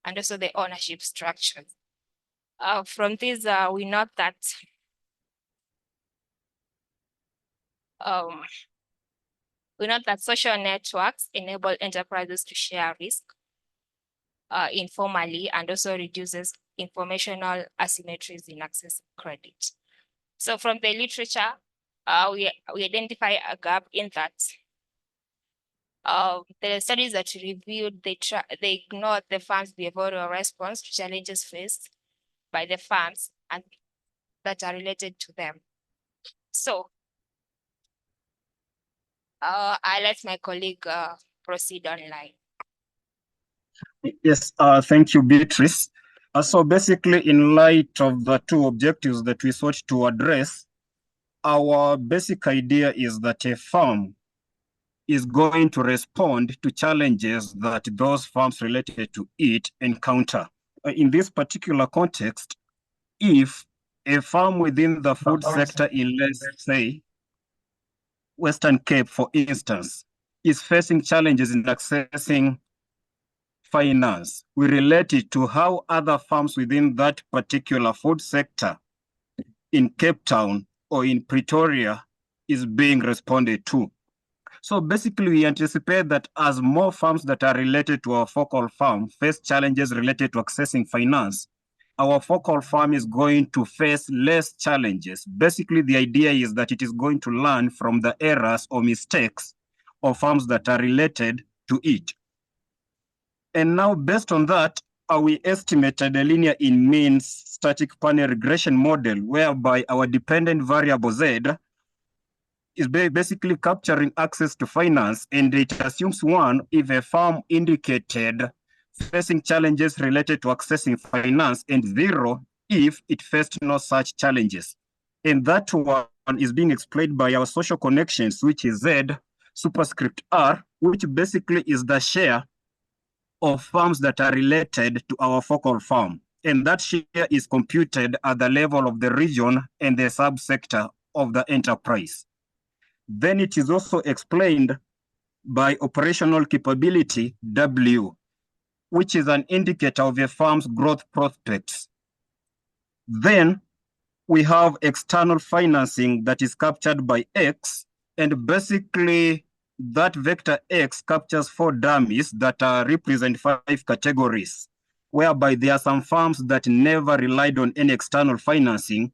and also the ownership structures. From this, we note that social networks enable enterprises to share risk informally, and also reduces informational asymmetries in access to credit. So from the literature, we identify a gap in that the studies that we reviewed, they ignored the firm's behavioral response to challenges faced by the firms and that are related to them. So I let my colleague proceed online. Yes, thank you, Beatrice. So basically, in light of the two objectives that we sought to address, our basic idea is that a firm is going to respond to challenges that those firms related to it encounter. In this particular context, if a firm within the food sector in, let's say, Western Cape, for instance, is facing challenges in accessing finance, we relate it to how other farms within that particular food sector in Cape Town or in Pretoria is being responded to. So basically, we anticipate that as more farms that are related to our focal farm face challenges related to accessing finance, our focal farm is going to face less challenges. Basically, the idea is that it is going to learn from the errors or mistakes of farms that are related to it. And now, based on that, we estimated a linear in means static panel regression model whereby our dependent variable Z is basically capturing access to finance, and it assumes 1 if a farm indicated facing challenges related to accessing finance, and 0 if it faced no such challenges. And that one is being explained by our social connections, which is Z superscript R, which basically is the share of farms that are related to our focal farm. And that share is computed at the level of the region and the subsector of the enterprise. Then it is also explained by operational capability, W, which is an indicator of a farm's growth prospects. Then we have external financing that is captured by X, and basically that vector X captures 4 dummies that represent 5 categories, whereby there are some farms that never relied on any external financing.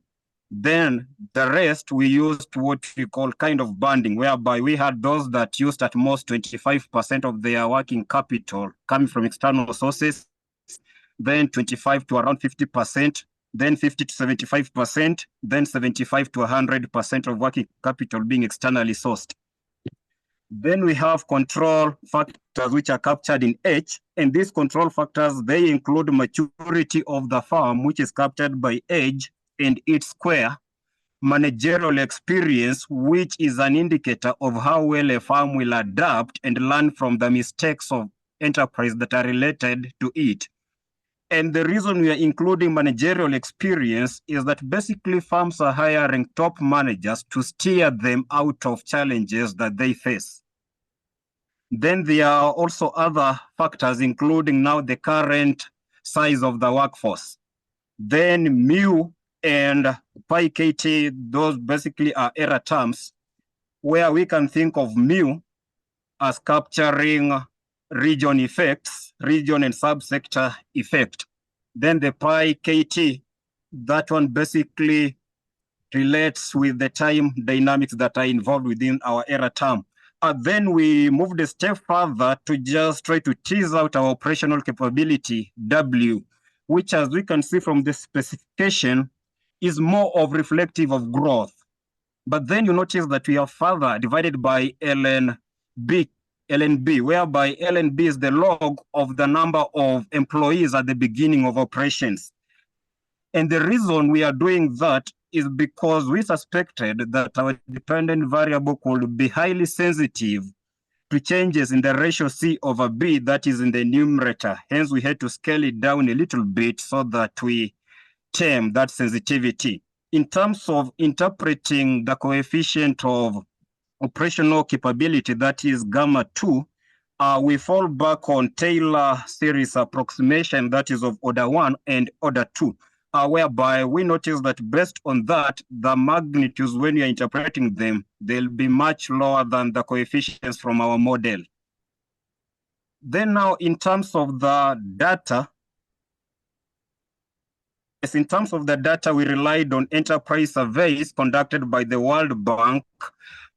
Then the rest we used what we call kind of banding, whereby we had those that used at most 25% of their working capital coming from external sources, then 25 to around 50%, then 50 to 75%, then 75 to 100% of working capital being externally sourced. Then we have control factors which are captured in H, and these control factors, they include maturity of the farm, which is captured by age and its square, managerial experience, which is an indicator of how well a farm will adapt and learn from the mistakes of enterprise that are related to it. And the reason we are including managerial experience is that basically farms are hiring top managers to steer them out of challenges that they face. Then there are also other factors, including now the current size of the workforce. Then mu and pi kt, those basically are error terms, where we can think of mu as capturing region effects, region and subsector effect. Then the pi kt, that one basically relates with the time dynamics that are involved within our error term. Then we moved a step further to just try to tease out our operational capability, W, which, as we can see from the specification, is more of reflective of growth. But then you notice that we are further divided by LNB, whereby LNB is the log of the number of employees at the beginning of operations. And the reason we are doing that is because we suspected that our dependent variable could be highly sensitive to changes in the ratio C over B that is in the numerator. Hence, we had to scale it down a little bit so that we tame that sensitivity. In terms of interpreting the coefficient of operational capability, that is gamma 2, we fall back on Taylor series approximation that is of order 1 and order 2. Whereby we notice that based on that, the magnitudes, when you're interpreting them, they'll be much lower than the coefficients from our model. Then now, in terms of the data, we relied on enterprise surveys conducted by the World Bank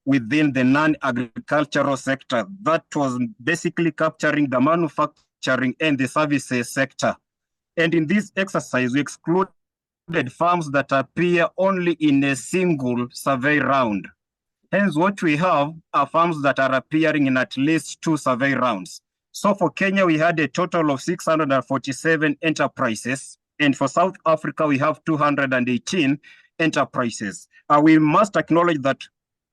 within the non-agricultural sector. That was basically capturing the manufacturing and the services sector. And in this exercise, we excluded farms that appear only in a single survey round. Hence, what we have are farms that are appearing in at least 2 survey rounds. So for Kenya, we had a total of 647 enterprises. And for South Africa, we have 218 enterprises. We must acknowledge that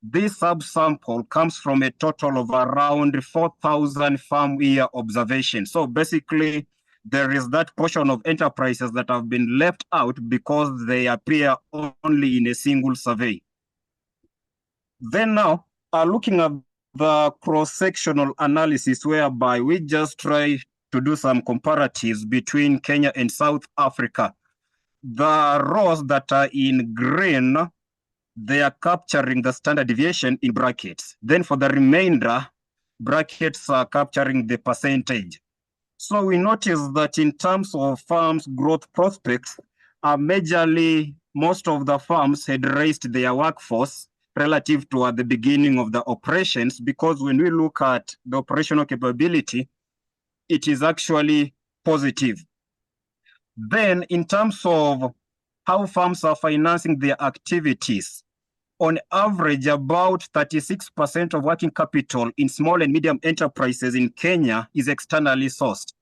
this subsample comes from a total of around 4,000 farm year observations. So basically, there is that portion of enterprises that have been left out because they appear only in a single survey. Then now, looking at the cross-sectional analysis, whereby we just try to do some comparatives between Kenya and South Africa. The rows that are in green, they are capturing the standard deviation in brackets. Then for the remainder, brackets are capturing the percentage. So we notice that in terms of farms' growth prospects, majorly most of the farms had raised their workforce relative to at the beginning of the operations, because when we look at the operational capability, it is actually positive. Then in terms of how farms are financing their activities, on average, about 36% of working capital in small and medium enterprises in Kenya is externally sourced.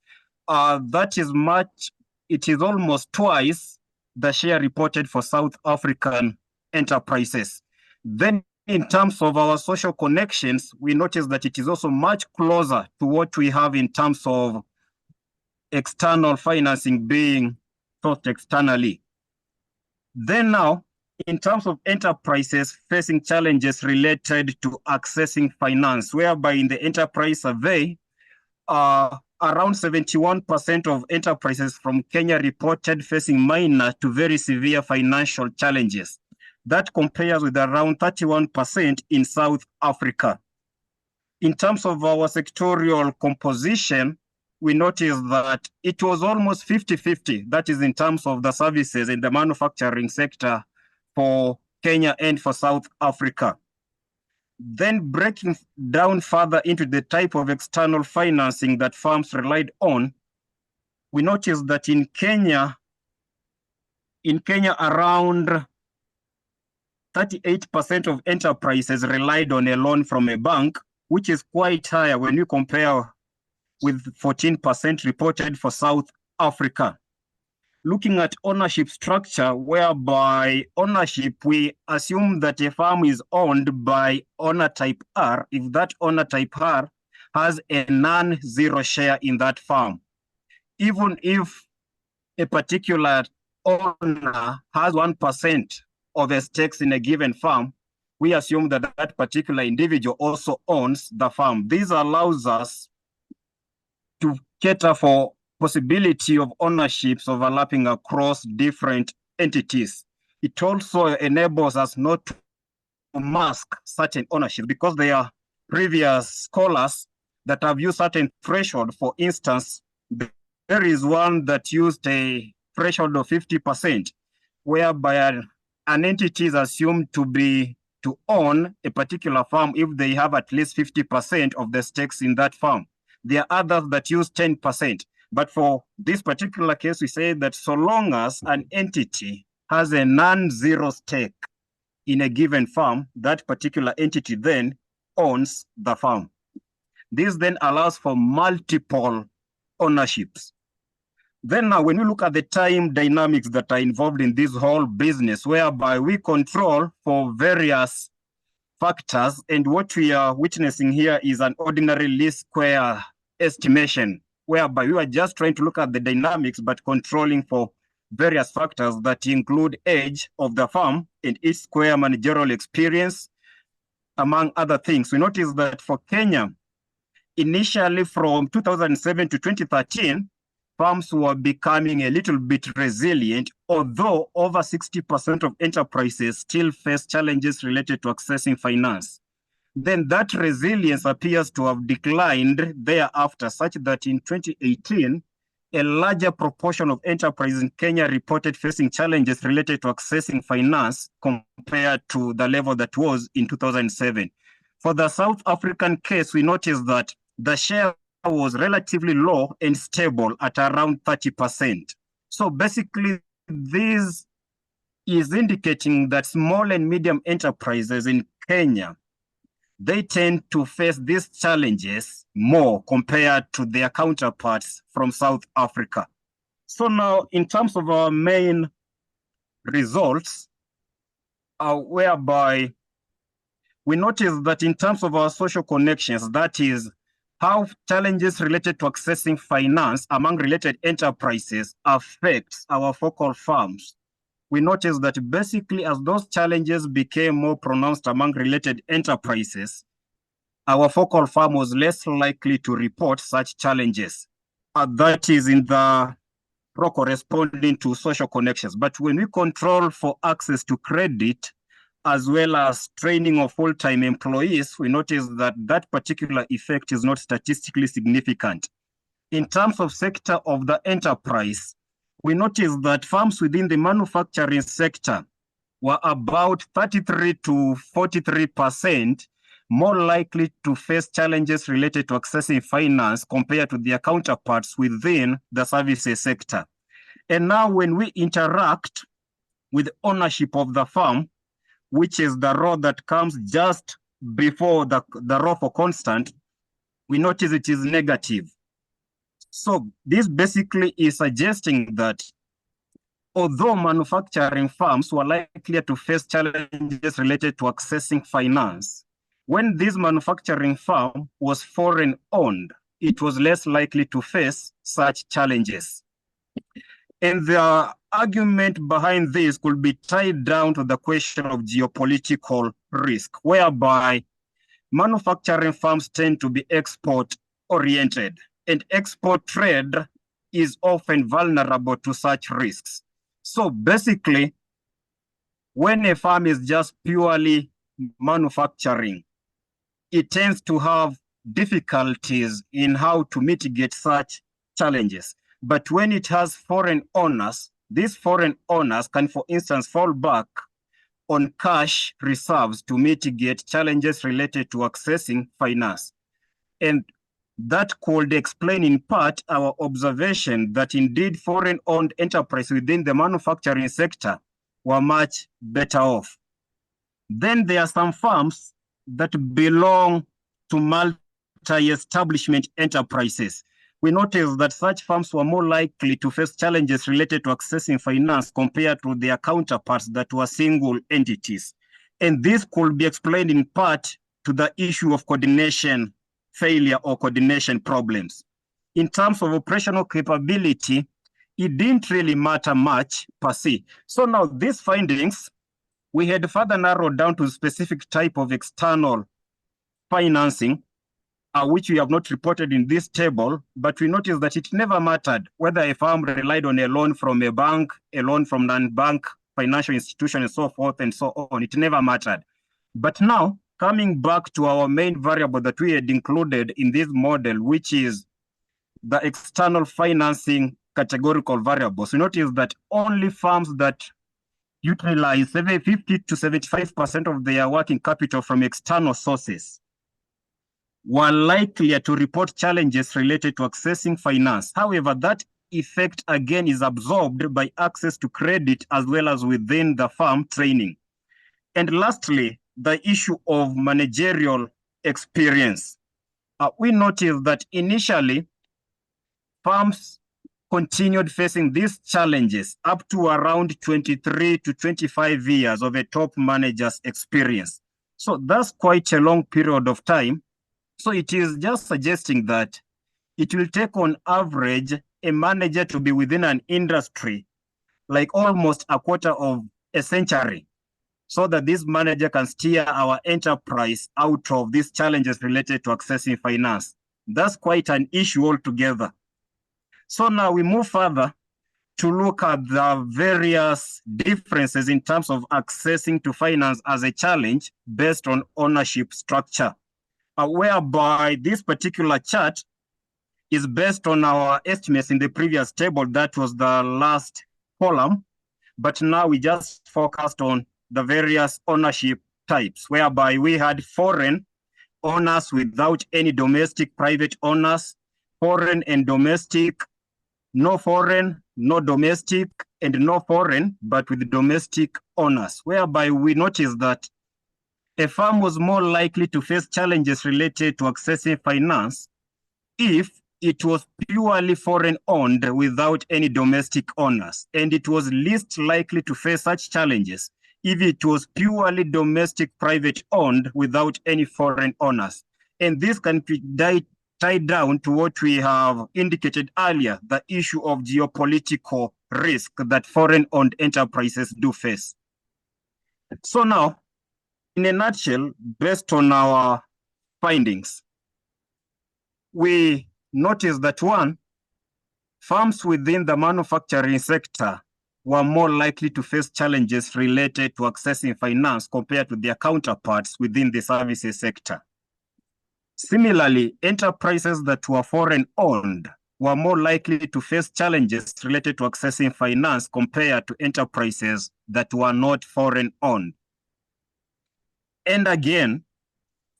That is much, it is almost twice the share reported for South African enterprises. Then in terms of our social connections, we notice that it is also much closer to what we have in terms of external financing being sourced externally. Then now, in terms of enterprises facing challenges related to accessing finance, whereby in the enterprise survey, around 71% of enterprises from Kenya reported facing minor to very severe financial challenges. That compares with around 31% in South Africa. In terms of our sectorial composition, we noticed that it was almost 50-50, that is in terms of the services in the manufacturing sector for Kenya and for South Africa. Then breaking down further into the type of external financing that firms relied on, we noticed that in Kenya around 38% of enterprises relied on a loan from a bank, which is quite higher when you compare with 14% reported for South Africa. Looking at ownership structure, whereby ownership, we assume that a farm is owned by owner type R if that owner type R has a non-zero share in that farm. Even if a particular owner has 1% of the stakes in a given farm, we assume that that particular individual also owns the farm. This allows us to cater for possibility of ownerships overlapping across different entities. It also enables us not to mask certain ownership, because there are previous scholars that have used certain threshold. For instance, there is one that used a threshold of 50%, whereby an entity is assumed to own a particular farm if they have at least 50% of the stakes in that farm. There are others that use 10%. But for this particular case, we say that so long as an entity has a non-zero stake in a given farm, that particular entity then owns the farm. This then allows for multiple ownerships. Then now, when we look at the time dynamics that are involved in this whole business, whereby we control for various factors, and what we are witnessing here is an ordinary least square estimation, whereby we are just trying to look at the dynamics, but controlling for various factors that include age of the farm and its square managerial experience, among other things. We notice that for Kenya, initially from 2007 to 2013, farms were becoming a little bit resilient, although over 60% of enterprises still face challenges related to accessing finance. Then that resilience appears to have declined thereafter, such that in 2018, a larger proportion of enterprises in Kenya reported facing challenges related to accessing finance compared to the level that was in 2007. For the South African case, we noticed that the share was relatively low and stable at around 30%. So basically, this is indicating that small and medium enterprises in Kenya, they tend to face these challenges more compared to their counterparts from South Africa. So now, in terms of our main results, whereby we notice that in terms of our social connections, that is how challenges related to accessing finance among related enterprises affects our focal farms. We noticed that basically as those challenges became more pronounced among related enterprises, our focal farm was less likely to report such challenges. that is in the row corresponding to social connections. But when we control for access to credit, as well as training of full-time employees, we notice that that particular effect is not statistically significant. In terms of sector of the enterprise, we notice that firms within the manufacturing sector were about 33 to 43% more likely to face challenges related to accessing finance compared to their counterparts within the services sector. And now when we interact with ownership of the firm, which is the row that comes just before the row for constant, we notice it is negative. So this basically is suggesting that although manufacturing firms were likely to face challenges related to accessing finance, when this manufacturing firm was foreign owned, it was less likely to face such challenges. And the argument behind this could be tied down to the question of geopolitical risk, whereby manufacturing firms tend to be export oriented, and export trade is often vulnerable to such risks. So basically, when a firm is just purely manufacturing, it tends to have difficulties in how to mitigate such challenges. But when it has foreign owners, these foreign owners can, for instance, fall back on cash reserves to mitigate challenges related to accessing finance. And that could explain in part our observation that indeed foreign-owned enterprises within the manufacturing sector were much better off. Then there are some firms that belong to multi-establishment enterprises. We noticed that such firms were more likely to face challenges related to accessing finance compared to their counterparts that were single entities. And this could be explained in part to the issue of coordination failure or coordination problems. In terms of operational capability, it didn't really matter much per se. So now these findings, we had further narrowed down to a specific type of external financing, which we have not reported in this table, but we noticed that it never mattered whether a firm relied on a loan from a bank, a loan from non-bank financial institution, and so forth and so on. It never mattered. But now, coming back to our main variable that we had included in this model, which is the external financing categorical variables, we notice that only firms that utilize 50 to 75% of their working capital from external sources were likelier to report challenges related to accessing finance. However, that effect again is absorbed by access to credit as well as within the firm training. And lastly, the issue of managerial experience. We noticed that initially, firms continued facing these challenges up to around 23 to 25 years of a top manager's experience. So that's quite a long period of time. So it is just suggesting that it will take on average a manager to be within an industry like almost a quarter of a century so that this manager can steer our enterprise out of these challenges related to accessing finance. That's quite an issue altogether. So now we move further to look at the various differences in terms of accessing to finance as a challenge based on ownership structure. Whereby this particular chart is based on our estimates in the previous table. That was the last column. But now we just focused on the various ownership types, whereby we had foreign owners without any domestic private owners, foreign and domestic, no foreign, no domestic, and no foreign, but with domestic owners, whereby we noticed that a firm was more likely to face challenges related to accessing finance if it was purely foreign owned without any domestic owners. And it was least likely to face such challenges if it was purely domestic private owned without any foreign owners. And this can be tied down to what we have indicated earlier, the issue of geopolitical risk that foreign owned enterprises do face. So now, in a nutshell, based on our findings, we noticed that one, Firms within the manufacturing sector were more likely to face challenges related to accessing finance compared to their counterparts within the services sector. Similarly, enterprises that were foreign-owned were more likely to face challenges related to accessing finance compared to enterprises that were not foreign-owned. And again,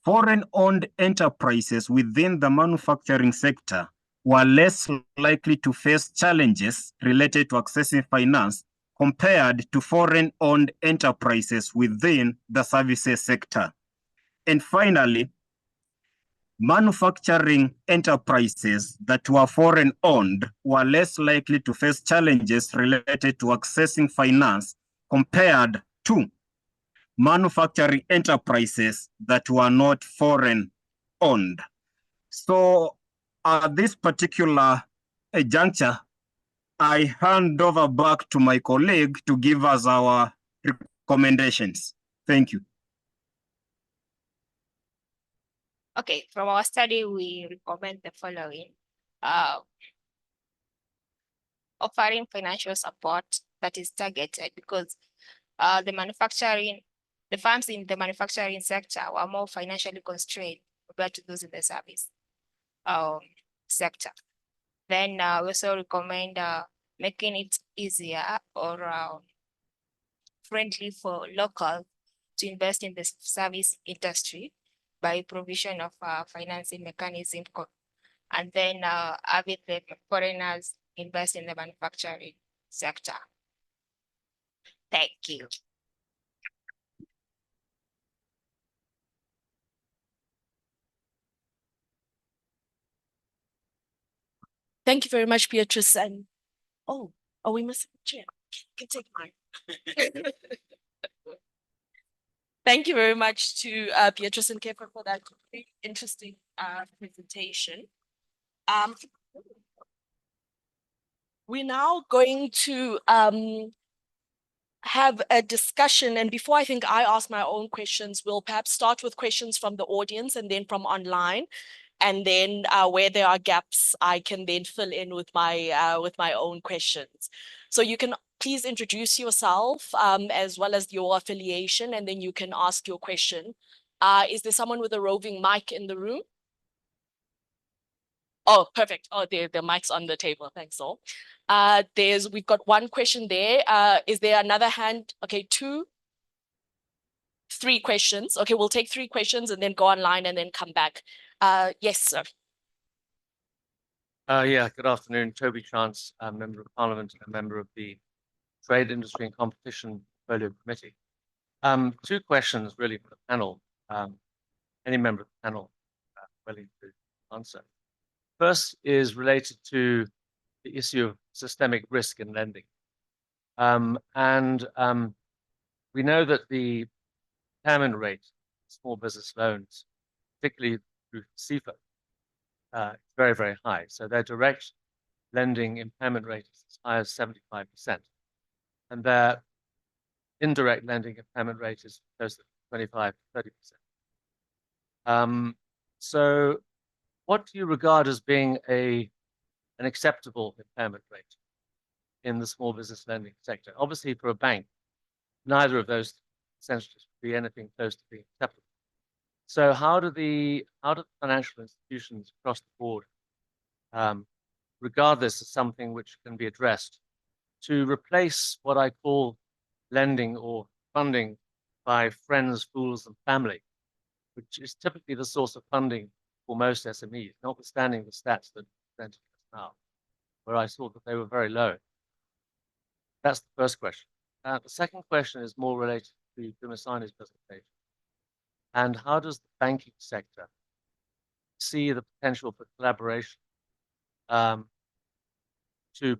foreign-owned enterprises within the manufacturing sector were less likely to face challenges related to accessing finance compared to foreign-owned enterprises within the services sector. And finally, manufacturing enterprises that were foreign-owned were less likely to face challenges related to accessing finance compared to manufacturing enterprises that were not foreign-owned. So at this particular juncture, I hand over back to my colleague to give us our recommendations. Thank you. Okay, from our study, we recommend the following. Offering financial support that is targeted, because the firms in the manufacturing sector were more financially constrained compared to those in the service sector. Then we also recommend making it easier or friendly for locals to invest in the service industry by provision of financing mechanism, and then having the foreigners invest in the manufacturing sector. Thank you. Thank you very much, Beatrice. And are we missing a chair? You can take mine. Thank you very much to Beatrice and Kefa for that very interesting presentation. We're now going to have a discussion, and before I think I ask my own questions, we'll perhaps start with questions from the audience and then from online, and then where there are gaps, I can then fill in with my own questions. So you can please introduce yourself as well as your affiliation, and then you can ask your question. Is there someone with a roving mic in the room? Oh, perfect. Oh, the mic's on the table. Thanks, Saul. We've got one question there. Is there another hand? Okay, 2, 3 questions. Okay, we'll take 3 questions and then go online and then come back. Yes, sir. Yeah, good afternoon. Toby Chance, Member of Parliament and a member of the Trade, Industry and Competition Portfolio Committee. 2 questions really for the panel. Any member of the panel willing to answer. First is related to the issue of systemic risk in lending. We know that the impairment rate, small business loans, particularly through CIFA, is very, very high. So their direct lending impairment rate is as high as 75%. And their indirect lending impairment rate is close to 25 to 30%. So what do you regard as being an acceptable impairment rate in the small business lending sector? Obviously, for a bank, neither of those percentages would be anything close to being acceptable. So how do the financial institutions across the board regard this as something which can be addressed to replace what I call lending or funding by friends, fools, and family, which is typically the source of funding for most SMEs, notwithstanding the stats that presented us now, where I saw that they were very low. That's the first question. The second question is more related to Dumisani's presentation. And how does the banking sector see the potential for collaboration to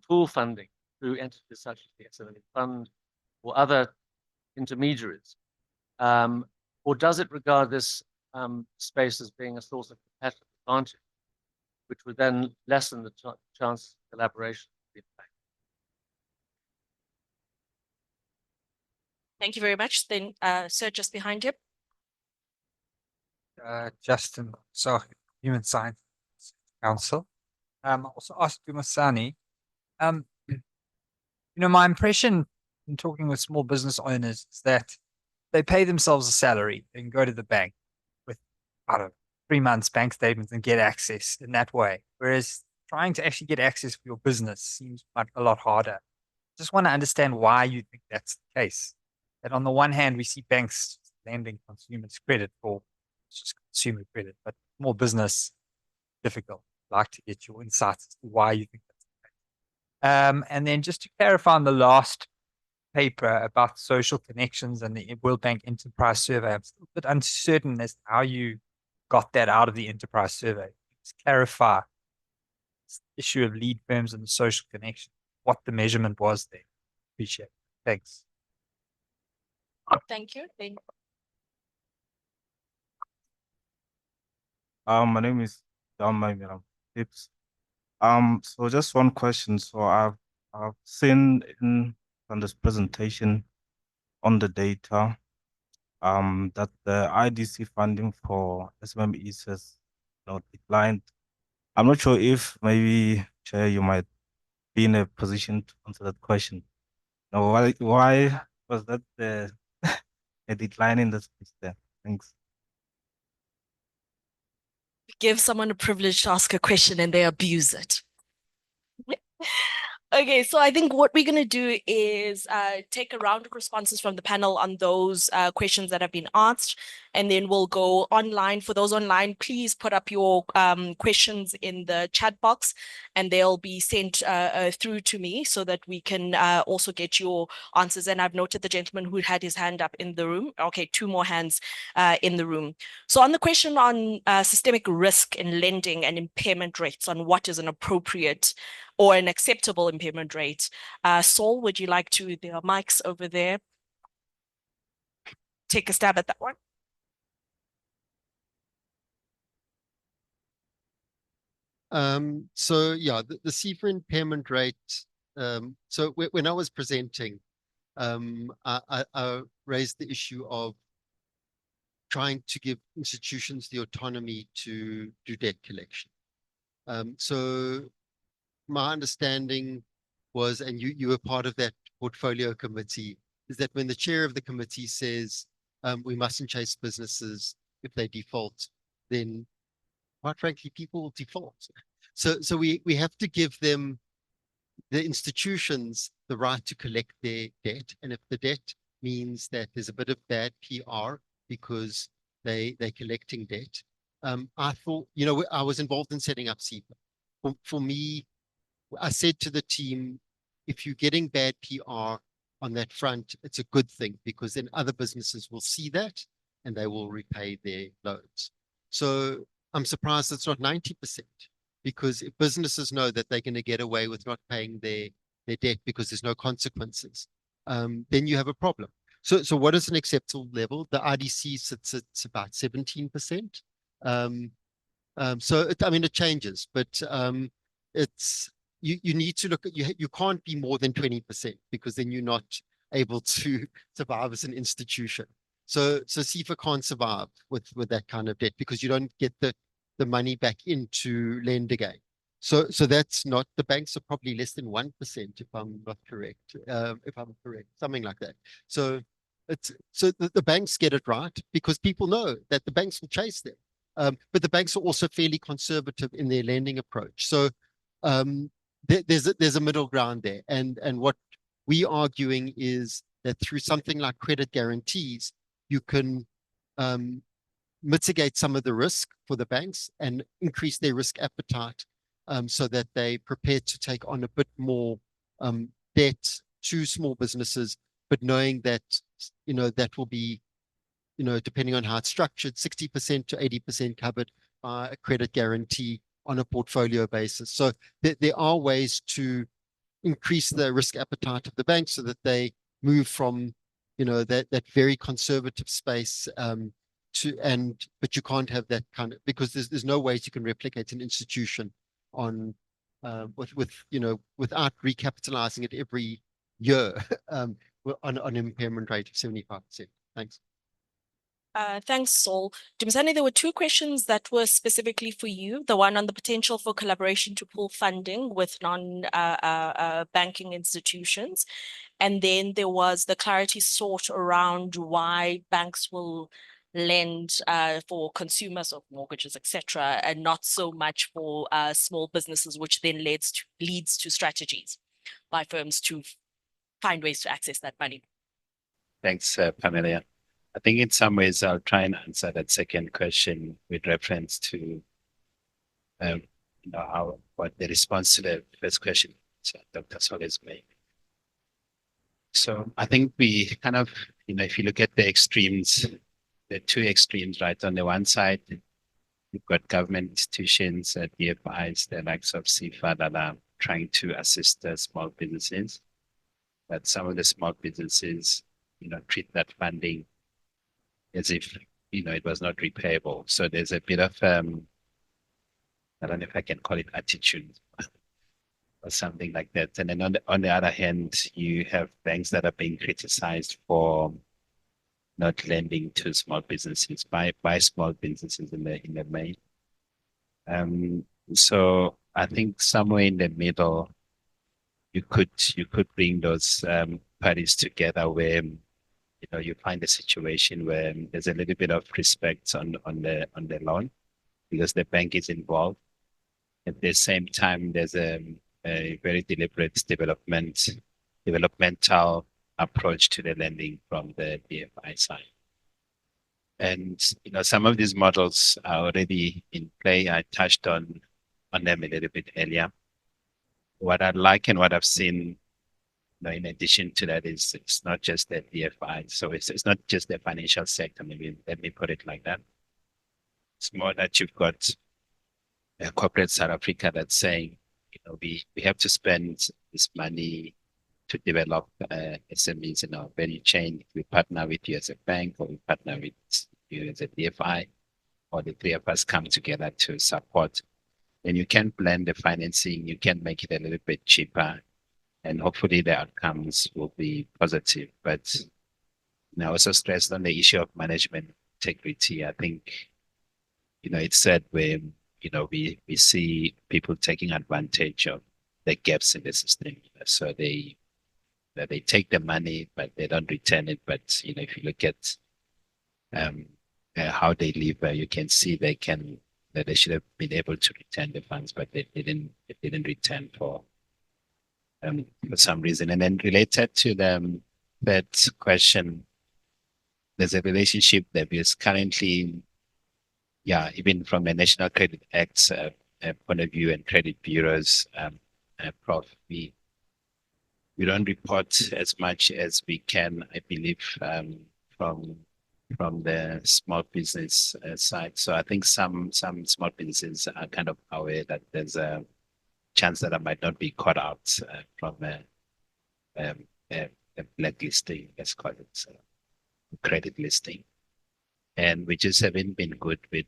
pool funding through entities such as the SME Fund or other intermediaries? Or does it regard this space as being a source of competitive advantage, which would then lessen the chance of collaboration? Thank you very much. Then, sir, just behind him. Justin, so Human Science Council. I also asked Dumisani, My impression in talking with small business owners is that they pay themselves a salary and go to the bank with, I don't know, 3 months bank statements and get access in that way. Whereas trying to actually get access for your business seems a lot harder. Just want to understand why you think that's the case. That on the one hand, we see banks lending consumers credit for just consumer credit, but more business difficult. I'd like to get your insights as to why you think that's the case. And then just to clarify on the last paper about social connections and the World Bank Enterprise Survey, I'm still a bit uncertain as to how you got that out of the Enterprise Survey. Just clarify this issue of lead firms and the social connection, what the measurement was there. Appreciate it. Thanks. Thank you. My name is Dama Tips. So just one question. So I've seen on this presentation on the data that the IDC funding for SMMEs has declined. I'm not sure if maybe Chair you might be in a position to answer that question. Now, why was that a decline in the space there? Thanks. Give someone a privilege to ask a question and they abuse it. Okay, so I think what we're going to do is take a round of responses from the panel on those questions that have been asked, and then we'll go online. For those online, please put up your questions in the chat box, and they'll be sent through to me so that we can also get your answers. And I've noted the gentleman who had his hand up in the room. Okay, 2 more hands in the room. So on the question on systemic risk in lending and impairment rates, on what is an appropriate or an acceptable impairment rate. Saul, would you like to, there are mics over there, take a stab at that one? So yeah, the CIFA impairment rate. So when I was presenting, I raised the issue of trying to give institutions the autonomy to do debt collection. So my understanding was, and you were part of that portfolio committee, is that when the chair of the committee says we mustn't chase businesses if they default, then quite frankly, people will default. So we have to give them, the institutions, the right to collect their debt. And if the debt means that there's a bit of bad PR because they're collecting debt, I thought, I was involved in setting up CIFA. For me, I said to the team, if you're getting bad PR on that front, it's a good thing because then other businesses will see that and they will repay their loans. So I'm surprised it's not 90%, because if businesses know that they're going to get away with not paying their debt because there's no consequences, then you have a problem. So what is an acceptable level? The IDC sits at about 17%. So it changes, but it's, you need to look at, you can't be more than 20% because then you're not able to survive as an institution. So CIFA can't survive with that kind of debt because you don't get the money back in to lend again. So that's not, the banks are probably less than 1%, if I'm not correct, if I'm correct, something like that. So the banks get it right because people know that the banks will chase them. But the banks are also fairly conservative in their lending approach. So there's a middle ground there. And what we're arguing is that through something like credit guarantees, you can mitigate some of the risk for the banks and increase their risk appetite, so that they prepared to take on a bit more debt to small businesses, but knowing that, that will be, depending on how it's structured, 60% to 80% covered by a credit guarantee on a portfolio basis. So there are ways to increase the risk appetite of the bank so that they move from, that very conservative space but you can't have that kind of, because there's no ways you can replicate an institution on without recapitalizing it every year on an impairment rate of 75%. Thanks. Thanks, Saul. Dumisani, there were two questions that were specifically for you. The one on the potential for collaboration to pool funding with non-banking institutions. And then there was the clarity sought around why banks will lend for consumers of mortgages, etc., and not so much for small businesses, which then leads to strategies by firms to find ways to access that money. Thanks, Pamela. I think in some ways I'll try and answer that second question with reference to what the response to the first question Dr. Saul has made. So I think we kind of, if you look at the extremes, the two extremes, right? On the one side, you've got government institutions, DFIs, the likes of CFA that are trying to assist the small businesses. But some of the small businesses, treat that funding as if, it was not repayable. So there's a bit of, I don't know if I can call it attitude or something like that. And then on the other hand, you have banks that are being criticized for not lending to small businesses by small businesses in the main. So I think somewhere in the middle, you could bring those parties together where you find a situation where there's a little bit of respect on the loan because the bank is involved. At the same time, there's a very deliberate developmental approach to the lending from the DFI side. And some of these models are already in play. I touched on them a little bit earlier. What I like and what I've seen in addition to that is it's not just the DFI. So it's not just the financial sector. Maybe let me put it like that. It's more that you've got a corporate South Africa that's saying, we have to spend this money to develop SMEs in our value chain. We partner with you as a bank, or we partner with you as a DFI, or the three of us come together to support. Then you can blend the financing, you can make it a little bit cheaper, and hopefully the outcomes will be positive. But I also stressed on the issue of management integrity. I think, it's said when, we see people taking advantage of the gaps in the system. So they take the money, but they don't return it. But, if you look at how they live, you can see that they should have been able to return the funds, but they didn't return for some reason. And then related to the third question, there's a relationship that is currently, even from a National Credit Act point of view and credit bureaus, Prof, we don't report as much as we can, I believe, from the small business side. So I think some small businesses are kind of aware that there's a chance that I might not be caught out from a blacklisting, let's call it, so credit listing. And we just haven't been good with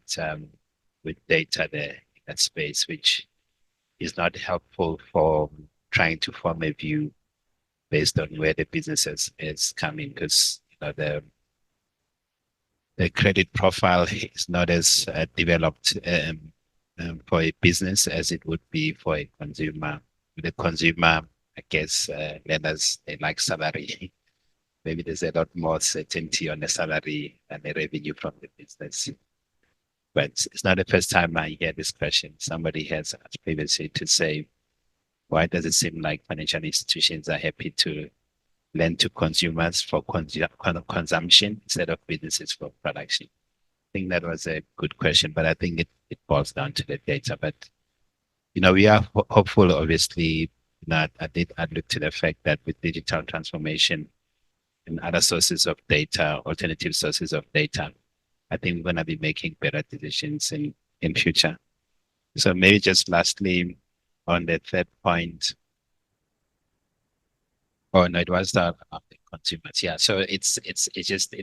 data there in that space, which is not helpful for trying to form a view based on where the business is coming, because the credit profile is not as developed for a business as it would be for a consumer. The consumer, I guess, lenders, they like salary. Maybe there's a lot more certainty on the salary and the revenue from the business. But it's not the first time I hear this question. Somebody has asked previously to say, why does it seem like financial institutions are happy to lend to consumers for consumption instead of businesses for production? I think that was a good question, but I think it boils down to the data. But, we are hopeful, obviously. I look to the fact that with digital transformation and other sources of data, alternative sources of data, I think we're going to be making better decisions in future. So maybe just lastly, on the third point, oh no, it was the consumers. Yeah, so it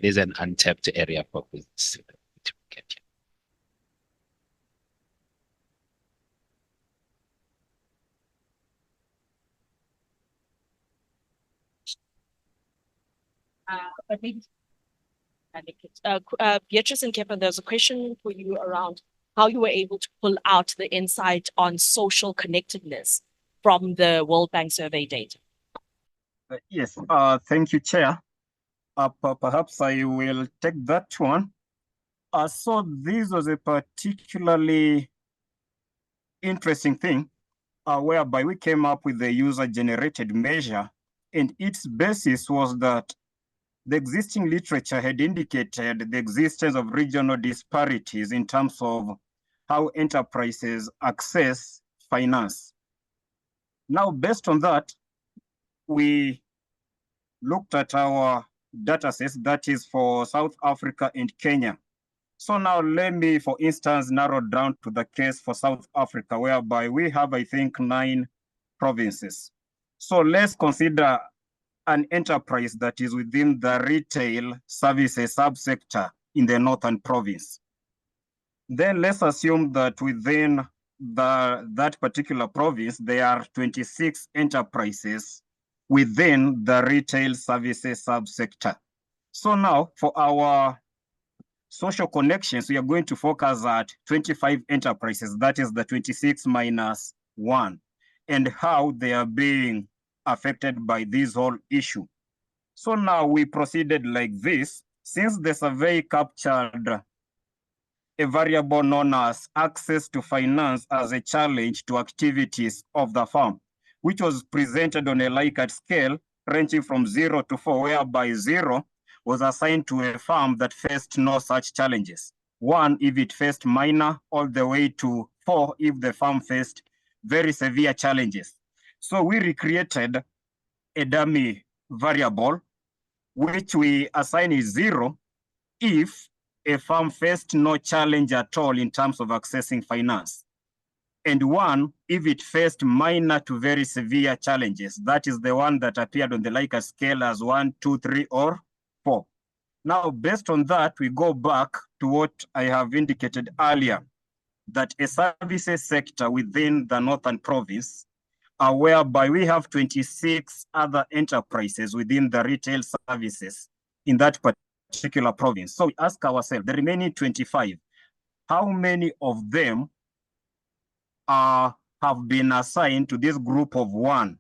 is an untapped area for business to get. But maybe Beatrice and Kepler, there's a question for you around how you were able to pull out the insight on social connectedness from the World Bank survey data. Yes, thank you, Chair. Perhaps I will take that one. So this was a particularly interesting thing whereby we came up with a user-generated measure, and its basis was that the existing literature had indicated the existence of regional disparities in terms of how enterprises access finance. Now, based on that, we looked at our data sets, that is for South Africa and Kenya. So now let me, for instance, narrow down to the case for South Africa, whereby we have, I think, 9 provinces. So let's consider an enterprise that is within the retail services subsector in the northern province. Then let's assume that within that particular province, there are 26 enterprises within the retail services subsector. So now for our social connections, we are going to focus at 25 enterprises, that is the 26 minus 1, and how they are being affected by this whole issue. So now we proceeded like this. Since the survey captured a variable known as access to finance as a challenge to activities of the firm, which was presented on a Likert scale ranging from 0 to 4, whereby 0 was assigned to a firm that faced no such challenges. 1 if it faced minor, all the way to 4 if the firm faced very severe challenges. So we recreated a dummy variable, which we assign is 0 if a firm faced no challenge at all in terms of accessing finance, and 1 if it faced minor to very severe challenges. That is the one that appeared on the Likert scale as 1, 2, 3, or 4. Now, based on that, we go back to what I have indicated earlier, that a services sector within the northern province, whereby we have 26 other enterprises within the retail services in that particular province. So we ask ourselves, the remaining 25, how many of them have been assigned to this group of 1,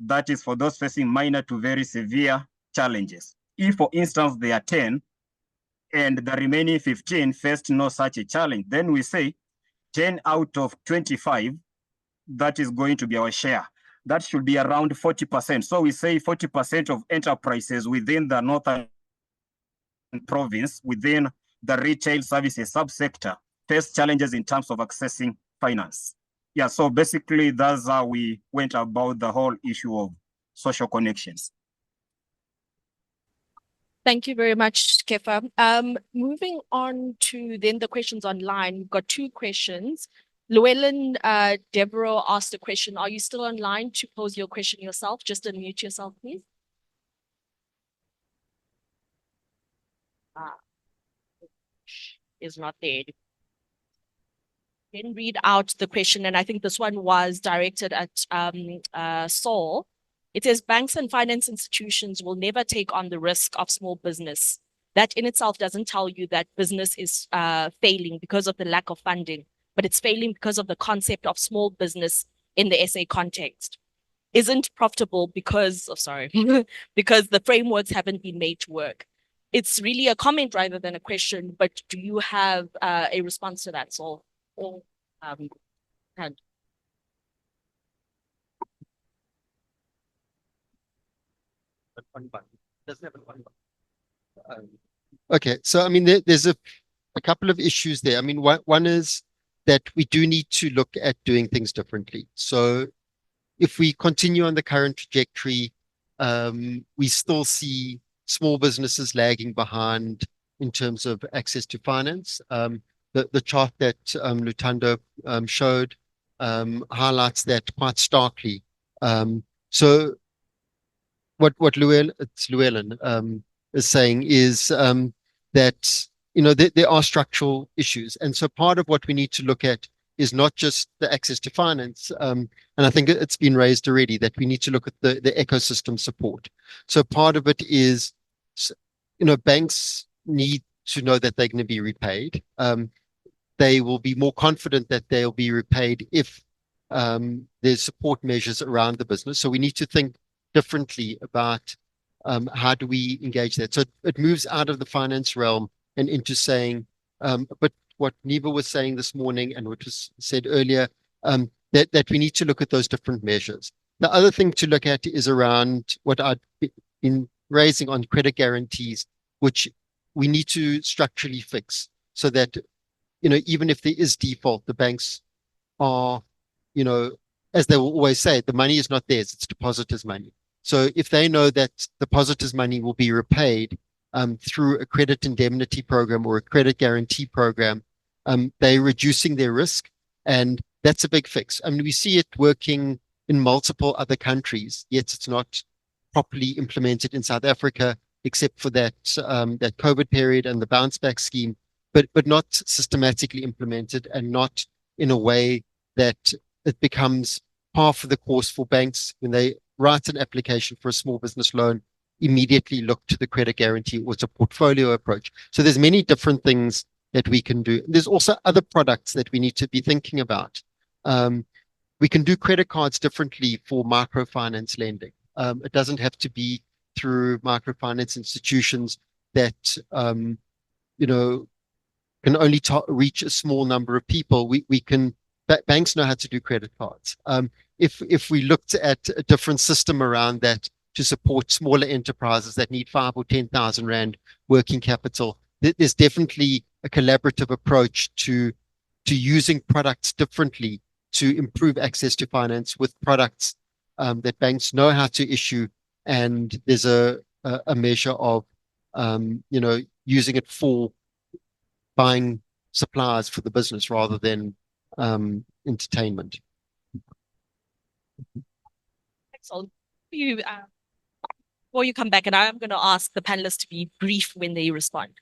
that is for those facing minor to very severe challenges? If, for instance, there are 10 and the remaining 15 faced no such a challenge, then we say 10 out of 25, that is going to be our share. That should be around 40%. So we say 40% of enterprises within the northern province, within the retail services subsector, face challenges in terms of accessing finance. Yeah, so basically that's how we went about the whole issue of social connections. Thank you very much, Kefa. Moving on to then the questions online, we've got 2 questions. Llewellyn Deborah asked a question. Are you still online to pose your question yourself? Just unmute yourself, please. Is not there. Then read out the question, and I think this one was directed at Saul. It says banks and finance institutions will never take on the risk of small business. That in itself doesn't tell you that business is failing because of the lack of funding, but it's failing because of the concept of small business in the SA context. Isn't profitable because because the frameworks haven't been made to work. It's really a comment rather than a question, but do you have a response to that, Saul? Or hand? Okay, so I mean, there's a couple of issues there. I mean, one is that we do need to look at doing things differently. So if we continue on the current trajectory, we still see small businesses lagging behind in terms of access to finance. The chart that Luthando showed highlights that quite starkly. So what Llewellyn is saying is that there are structural issues, and so part of what we need to look at is not just the access to finance, and I think it's been raised already that we need to look at the ecosystem support. So part of it is, banks need to know that they're going to be repaid. They will be more confident that they'll be repaid if there's support measures around the business. So we need to think differently about how do we engage that. So it moves out of the finance realm and into saying, but what Neva was saying this morning and what was said earlier, that we need to look at those different measures. The other thing to look at is around what I've been raising on credit guarantees, which we need to structurally fix so that, even if there is default, the banks are, as they will always say, the money is not theirs, it's depositors' money. So if they know that depositors' money will be repaid through a credit indemnity program or a credit guarantee program, they're reducing their risk. And that's a big fix. I mean, we see it working in multiple other countries, yet it's not properly implemented in South Africa, except for that COVID period and the bounce back scheme, but not systematically implemented and not in a way that it becomes par for the course for banks when they write an application for a small business loan, immediately look to the credit guarantee or it's a portfolio approach. So there's many different things that we can do. There's also other products that we need to be thinking about. We can do credit cards differently for microfinance lending. It doesn't have to be through microfinance institutions that, can only reach a small number of people. Banks know how to do credit cards. If we looked at a different system around that to support smaller enterprises that need 5 or 10,000 Rand working capital, there's definitely a collaborative approach to using products differently to improve access to finance with products that banks know how to issue. And there's a measure of, using it for buying supplies for the business rather than entertainment. Excellent. Before you come back, and I'm going to ask the panelists to be brief when they respond.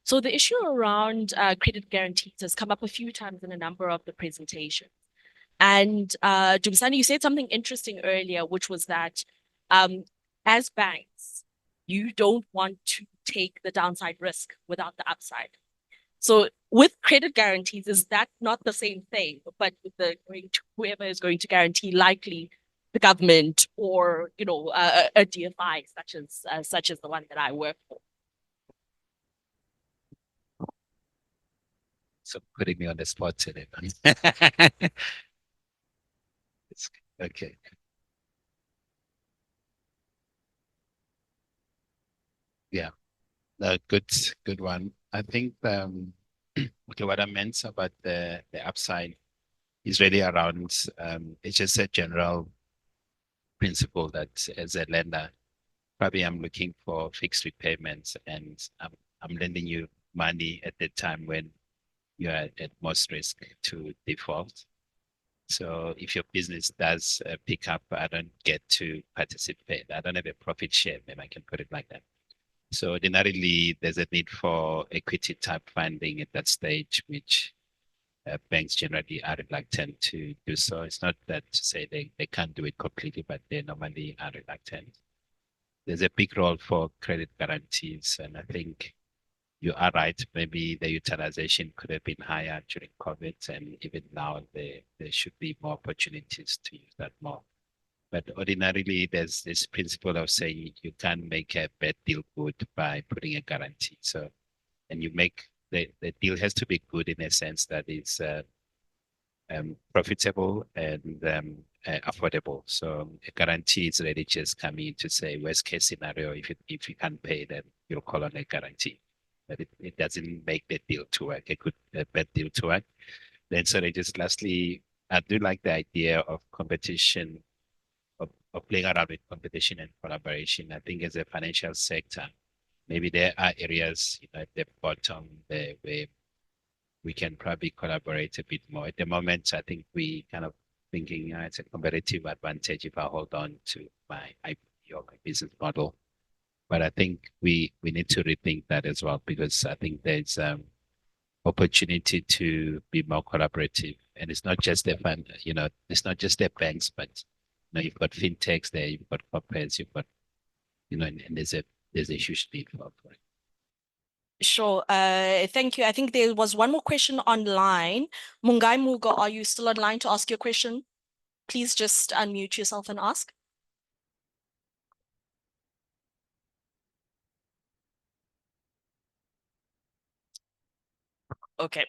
So the issue around credit guarantees has come up a few times in a number of the presentations. And Dumisani, you said something interesting earlier, which was that as banks, you don't want to take the downside risk without the upside. So with credit guarantees, is that not the same thing? But with whoever is going to guarantee, likely the government or a DFI such as the one that I work for. So putting me on the spot today. Okay. Yeah, no, good one. I think okay, what I meant about the upside is really around it's just a general principle that as a lender, probably I'm looking for fixed repayments and I'm lending you money at the time when you are at most risk to default. So if your business does pick up, I don't get to participate. I don't have a profit share, maybe I can put it like that. So ordinarily, there's a need for equity type funding at that stage, which banks generally are reluctant to do so. It's not that to say they can't do it completely, but they normally are reluctant. There's a big role for credit guarantees, and I think you are right. Maybe the utilization could have been higher during COVID, and even now there should be more opportunities to use that more. But ordinarily, there's this principle of saying you can't make a bad deal good by putting a guarantee. So, and you make the deal has to be good in a sense that it's profitable and affordable. So a guarantee is really just coming in to say worst case scenario, if you can't pay, then you'll call on a guarantee. But it doesn't make the deal to work, a bad deal to work. Then sorry, just lastly, I do like the idea of competition, of playing around with competition and collaboration. I think as a financial sector, maybe there are areas at the bottom there where we can probably collaborate a bit more. At the moment, I think we kind of thinking it's a competitive advantage if I hold on to my IP or my business model. But I think we need to rethink that as well, because I think there's opportunity to be more collaborative. And it's not just the fund, it's not just the banks, but you've got fintechs there, you've got corporates, you've got, and there's a huge need for it. Sure. Thank you. I think there was one more question online. Mungai Muga, are you still online to ask your question? Please just unmute yourself and ask. Okay.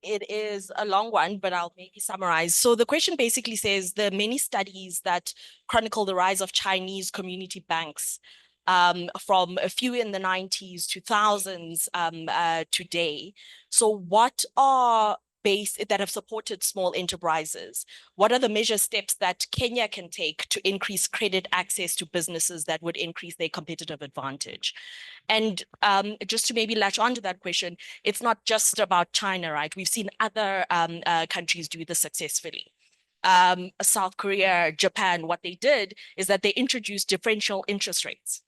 It is a long one, but I'll maybe summarize. So the question basically says the many studies that chronicle the rise of Chinese community banks from a few in the 90s, 2000s today. So what are that have supported small enterprises? What are the measure steps that Kenya can take to increase credit access to businesses that would increase their competitive advantage? And just to maybe latch onto that question, it's not just about China, right? We've seen other countries do this successfully. South Korea, Japan, what they did is that they introduced differential interest rates,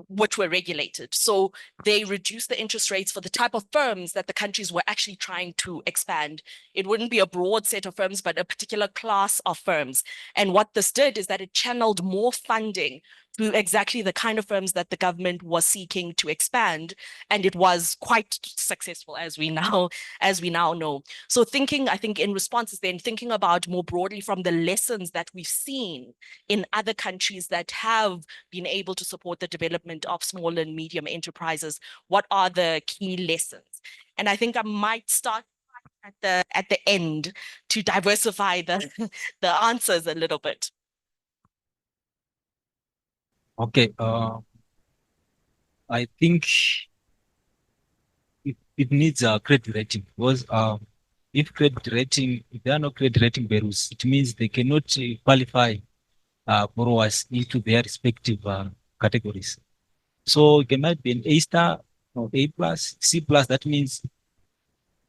which were regulated. So they reduced the interest rates for the type of firms that the countries were actually trying to expand. It wouldn't be a broad set of firms, but a particular class of firms. And what this did is that it channeled more funding to exactly the kind of firms that the government was seeking to expand. And it was quite successful, as we now know. So thinking, I think in responses then, thinking about more broadly from the lessons that we've seen in other countries that have been able to support the development of small and medium enterprises, what are the key lessons? And I think I might start at the end to diversify the answers a little bit. Okay, I think it needs a credit rating because if there are no credit rating bureaus, it means they cannot qualify borrowers into their respective categories. So it might be an A star or A plus, C plus. That means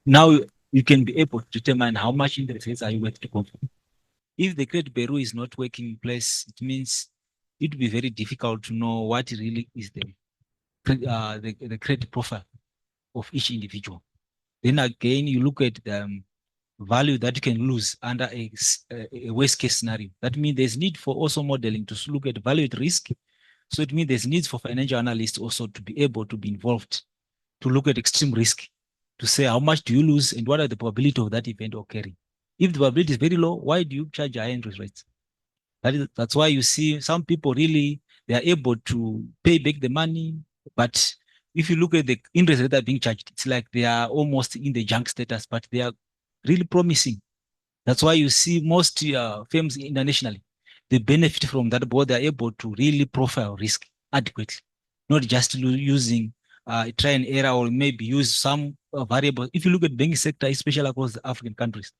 now you can be able to determine how much interest rates are you going to go for. If the credit bureau is not working in place, it means it will be very difficult to know what really is the credit profile of each individual. Then again, you look at the value that you can lose under a worst case scenario. That means there's need for also modeling to look at value at risk. So it means there's needs for financial analysts also to be able to be involved, to look at extreme risk, to say how much do you lose and what are the probability of that event occurring. If the probability is very low, why do you charge high interest rates? That's why you see some people really, they are able to pay back the money. But if you look at the interest rate that are being charged, it's like they are almost in the junk status, but they are really promising. That's why you see most firms internationally, they benefit from that, but they're able to really profile risk adequately, not just using try and error or maybe use some variable. If you look at banking sector, especially across the African countries,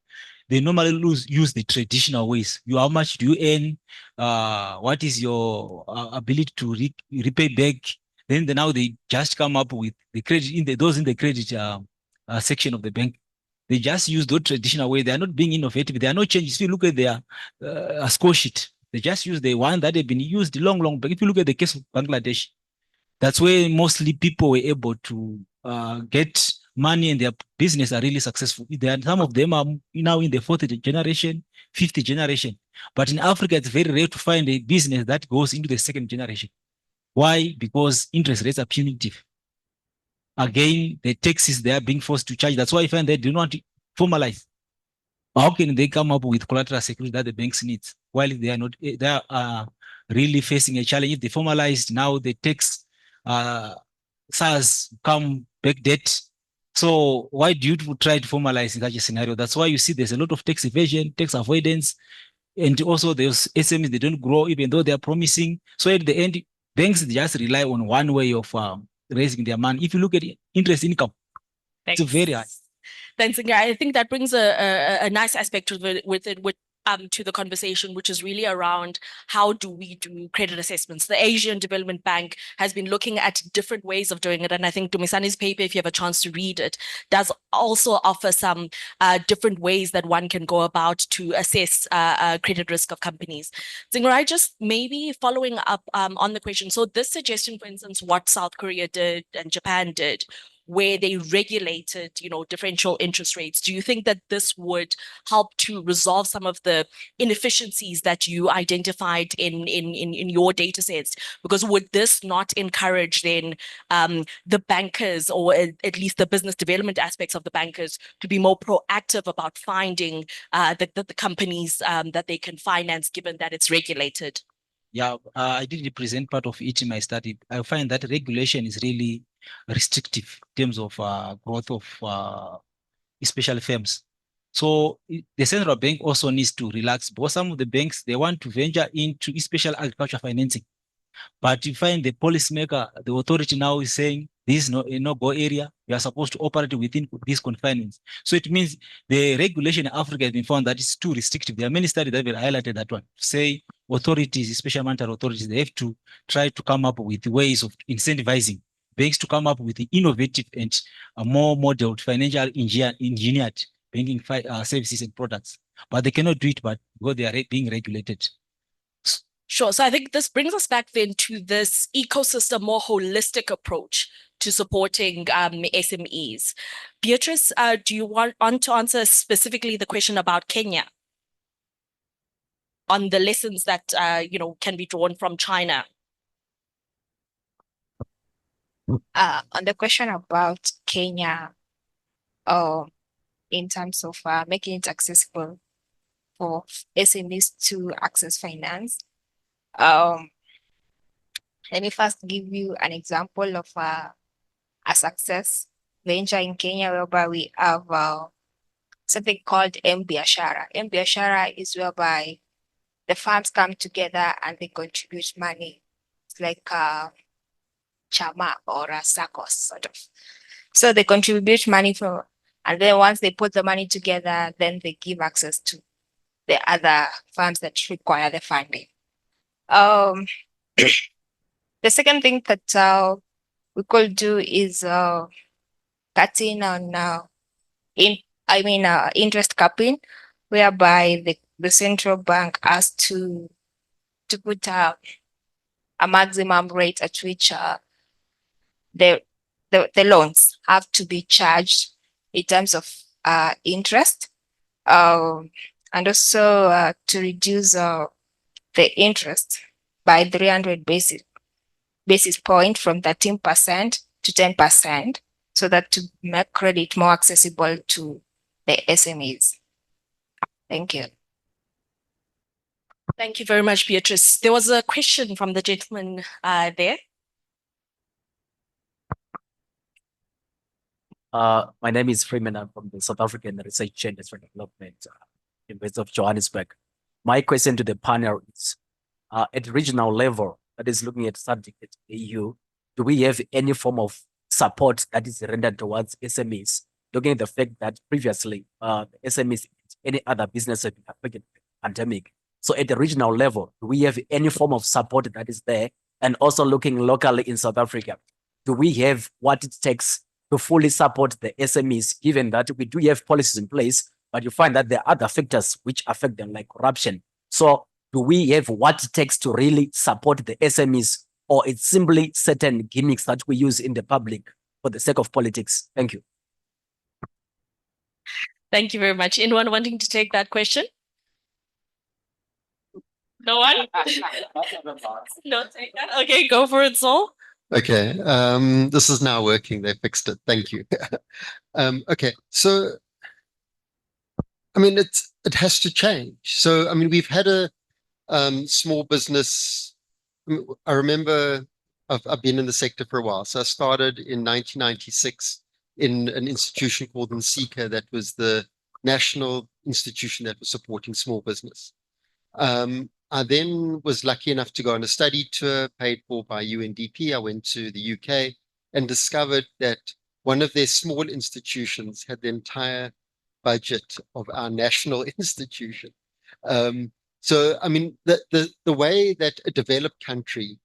they normally use the traditional ways. How much do you earn? What is your ability to repay back? Then now they just come up with the credit those in the credit section of the bank. They just use the traditional way. They are not being innovative. There are no changes. If you look at their score sheet, they just use the one that they've been used long back. If you look at the case of Bangladesh, that's where mostly people were able to get money and their business are really successful. Some of them are now in the fourth generation, fifth generation. But in Africa, it's very rare to find a business that goes into the second generation. Why? Because interest rates are punitive. Again, the taxes they are being forced to charge. That's why I find they do not formalize. How can they come up with collateral security that the banks need while they are not? They are really facing a challenge. If they formalized, now the tax SARS come back debt. So why do you try to formalize in such a scenario? That's why you see there's a lot of tax evasion, tax avoidance, and also those SMEs, they don't grow even though they are promising. So at the end, banks just rely on one way of raising their money. If you look at interest income, Thanks. it's very high. Thanks, Ingrid. I think that brings a nice aspect to the conversation, which is really around how do we do credit assessments. The Asian Development Bank has been looking at different ways of doing it. And I think Dumisani's paper, if you have a chance to read it, does also offer some different ways that one can go about to assess credit risk of companies. Dzingirai, just maybe following up on the question. So this suggestion, for instance, what South Korea did and Japan did, where they regulated, differential interest rates? Do you think that this would help to resolve some of the inefficiencies that you identified in your data sets? Because would this not encourage then the bankers, or at least the business development aspects of the bankers, to be more proactive about finding the companies that they can finance, given that it's regulated? Yeah, I did represent part of it in my study. I find that regulation is really restrictive in terms of growth of especially firms. So the central bank also needs to relax, because some of the banks, they want to venture into special agriculture financing. But you find the policymaker, the authority now is saying, this is a no-go area. You are supposed to operate within these confinements. So it means the regulation in Africa has been found that it's too restrictive. There are many studies that have highlighted that one. Say authorities, especially monetary authorities, they have to try to come up with ways of incentivizing banks to come up with the innovative and more modeled financial engineered banking services and products. But they cannot do it, but because they are being regulated. Sure. So I think this brings us back then to this ecosystem, more holistic approach to supporting SMEs. Beatrice, do you want to answer specifically the question about Kenya on the lessons that can be drawn from China? On the question about Kenya, in terms of making it accessible for SMEs to access finance, let me first give you an example of a success venture in Kenya, whereby we have something called Mbiashara. Mbiashara is whereby the farms come together and they contribute money. It's like a chama or a SACCOS sort of. So they contribute money and then once they put the money together, then they give access to the other farms that require the funding. The second thing that we could do is cutting on interest capping, whereby the central bank has to put a maximum rate at which the loans have to be charged in terms of interest, and also to reduce the interest by 300 basis point from 13% to 10%, so that to make credit more accessible to the SMEs. Thank you. Thank you very much, Beatrice. There was a question from the gentleman there. My name is Freeman. I'm from the South African Research and Development University of Johannesburg. My question to the panel is, at regional level, that is looking at subject at EU, do we have any form of support that is rendered towards SMEs, looking at the fact that previously SMEs, any other business have been affected by the pandemic? So at the regional level, do we have any form of support that is there? And also looking locally in South Africa, do we have what it takes to fully support the SMEs, given that we do have policies in place, but you find that there are other factors which affect them, like corruption? So do we have what it takes to really support the SMEs, or it's simply certain gimmicks that we use in the public for the sake of politics? Thank you. Thank you very much. Anyone wanting to take that question? No one? No, take that. Okay, go for it, Saul. Okay, this is now working. They fixed it. Thank you. Okay, so I mean, it has to change. So I mean, we've had a small business. I remember I've been in the sector for a while. So I started in 1996 in an institution called NSICA, that was the national institution that was supporting small business. I then was lucky enough to go on a study tour paid for by UNDP. I went to the UK and discovered that one of their small institutions had the entire budget of our national institution. So, I mean, the way that a developed country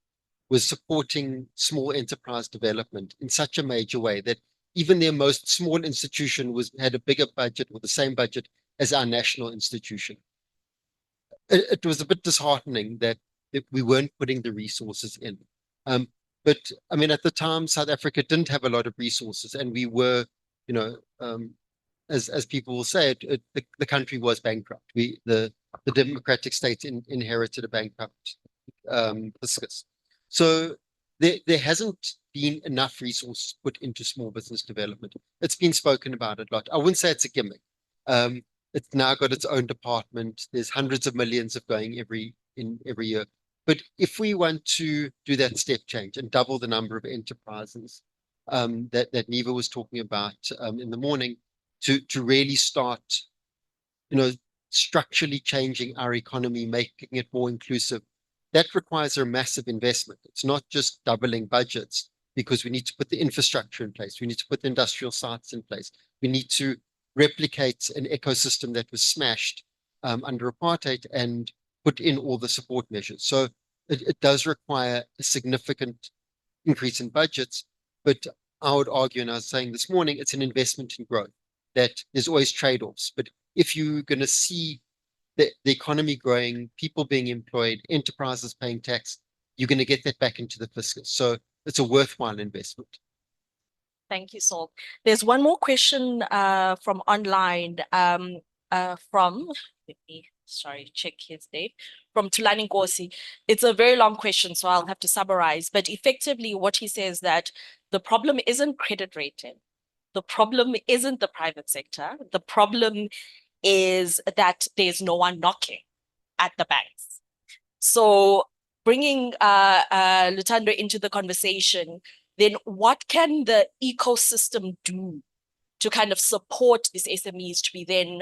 was supporting small enterprise development in such a major way that even their most small institution had a bigger budget, or the same budget as our national institution. It was a bit disheartening that we weren't putting the resources in. But I mean, at the time, South Africa didn't have a lot of resources, and we were, as people will say, the country was bankrupt. The democratic state inherited a bankrupt fiscus. So there hasn't been enough resources put into small business development. It's been spoken about a lot. I wouldn't say it's a gimmick. It's now got its own department. There's hundreds of millions of going every year. But if we want to do that step change and double the number of enterprises that Neva was talking about in the morning, to really start, structurally changing our economy, making it more inclusive, that requires a massive investment. It's not just doubling budgets, because we need to put the infrastructure in place. We need to put the industrial sites in place. We need to replicate an ecosystem that was smashed under apartheid and put in all the support measures. So it does require a significant increase in budgets, but I would argue, and I was saying this morning, it's an investment in growth, that there's always trade-offs. But if you're going to see the economy growing, people being employed, enterprises paying tax, you're going to get that back into the fiscus. So it's a worthwhile investment. Thank you, Saul. There's one more question from online from, let me, check his date, from Tulani Nkosi. It's a very long question, so I'll have to summarize. But effectively, what he says that the problem isn't credit rating. The problem isn't the private sector. The problem is that there's no one knocking at the banks. So bringing Luthando into the conversation, then what can the ecosystem do to kind of support these SMEs to be then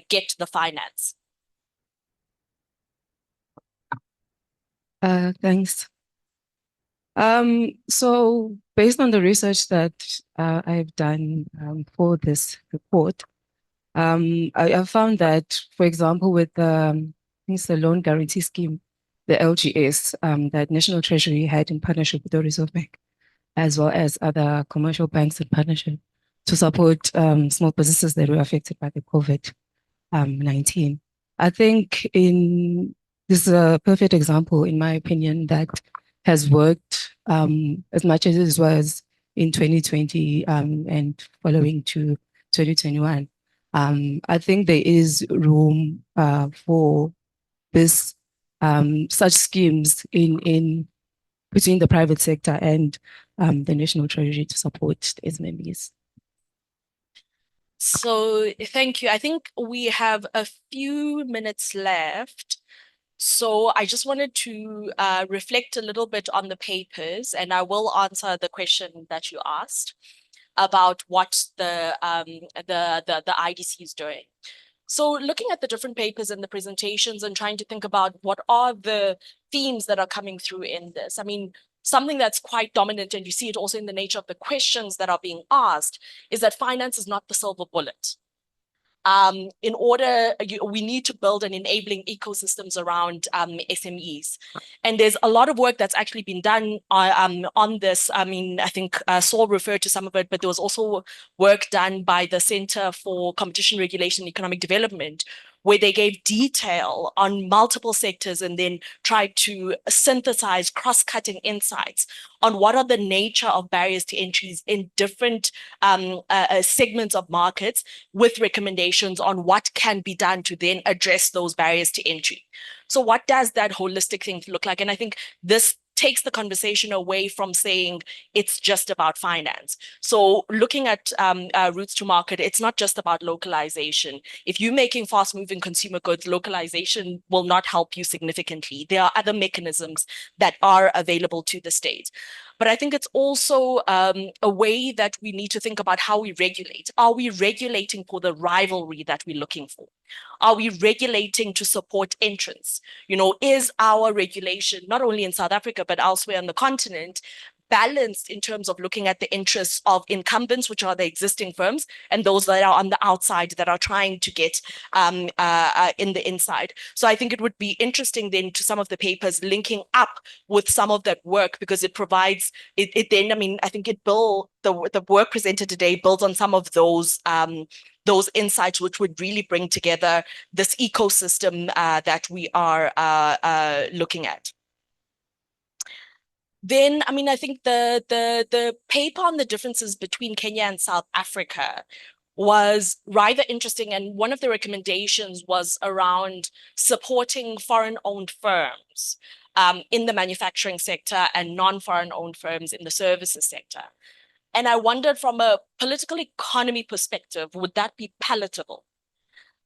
get the finance? Thanks. So based on the research that I've done for this report, I found that, for example, with the loan guarantee scheme, the LGS that National Treasury had in partnership with the Reserve Bank, as well as other commercial banks in partnership to support small businesses that were affected by the COVID-19. I think this is a perfect example, in my opinion, that has worked as much as it was in 2020 and following to 2021. I think there is room for this such schemes in between the private sector and the National Treasury to support the SMEs. So thank you. I think we have a few minutes left. So I just wanted to reflect a little bit on the papers, and I will answer the question that you asked about what the IDC is doing. So looking at the different papers and the presentations and trying to think about what are the themes that are coming through in this. I mean, something that's quite dominant, and you see it also in the nature of the questions that are being asked, is that finance is not the silver bullet. We need to build an enabling ecosystems around SMEs. And there's a lot of work that's actually been done on this. I mean, I think Saul referred to some of it, but there was also work done by the Center for Competition Regulation and Economic Development, where they gave detail on multiple sectors and then tried to synthesize cross-cutting insights on what are the nature of barriers to entries in different segments of markets, with recommendations on what can be done to then address those barriers to entry. So what does that holistic thing look like? And I think this takes the conversation away from saying it's just about finance. So looking at routes to market, it's not just about localization. If you're making fast-moving consumer goods, localization will not help you significantly. There are other mechanisms that are available to the state. But I think it's also a way that we need to think about how we regulate. Are we regulating for the rivalry that we're looking for? Are we regulating to support entrance? You know, is our regulation, not only in South Africa, but elsewhere on the continent, balanced in terms of looking at the interests of incumbents, which are the existing firms, and those that are on the outside that are trying to get in the inside. So I think it would be interesting then to some of the papers linking up with some of that work, because it provides it then, I mean, I think the work presented today builds on some of those insights, which would really bring together this ecosystem that we are looking at. Then, I mean, I think the paper on the differences between Kenya and South Africa was rather interesting. And one of the recommendations was around supporting foreign-owned firms in the manufacturing sector and non-foreign owned firms in the services sector. And I wondered, from a political economy perspective, would that be palatable?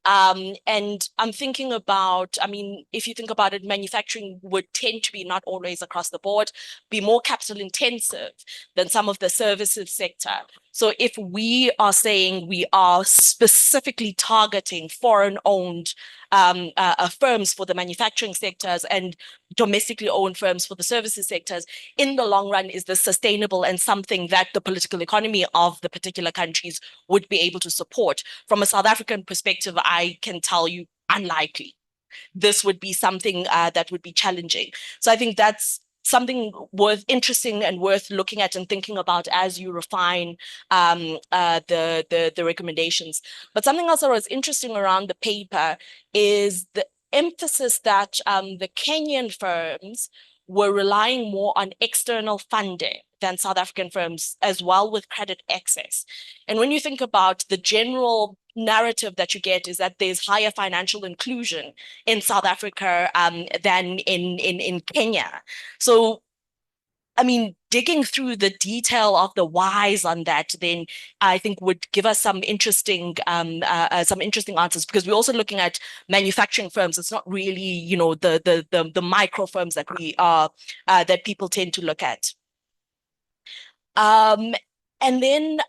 And I'm thinking about, I mean, if you think about it, manufacturing would tend to be, not always across the board, be more capital intensive than some of the services sector. So if we are saying we are specifically targeting foreign-owned firms for the manufacturing sectors and domestically owned firms for the services sectors, in the long run, is this sustainable and something that the political economy of the particular countries would be able to support? From a South African perspective, I can tell you, unlikely. This would be something that would be challenging. So I think that's something worth interesting and worth looking at and thinking about as you refine the recommendations. But something else that was interesting around the paper is the emphasis that the Kenyan firms were relying more on external funding than South African firms, as well with credit access. And when you think about the general narrative that you get, is that there's higher financial inclusion in South Africa than in Kenya. So, I mean, digging through the detail of the whys on that, then I think would give us some interesting answers, because we're also looking at manufacturing firms. It's not really, you know, the micro firms that we are that people tend to look at. And then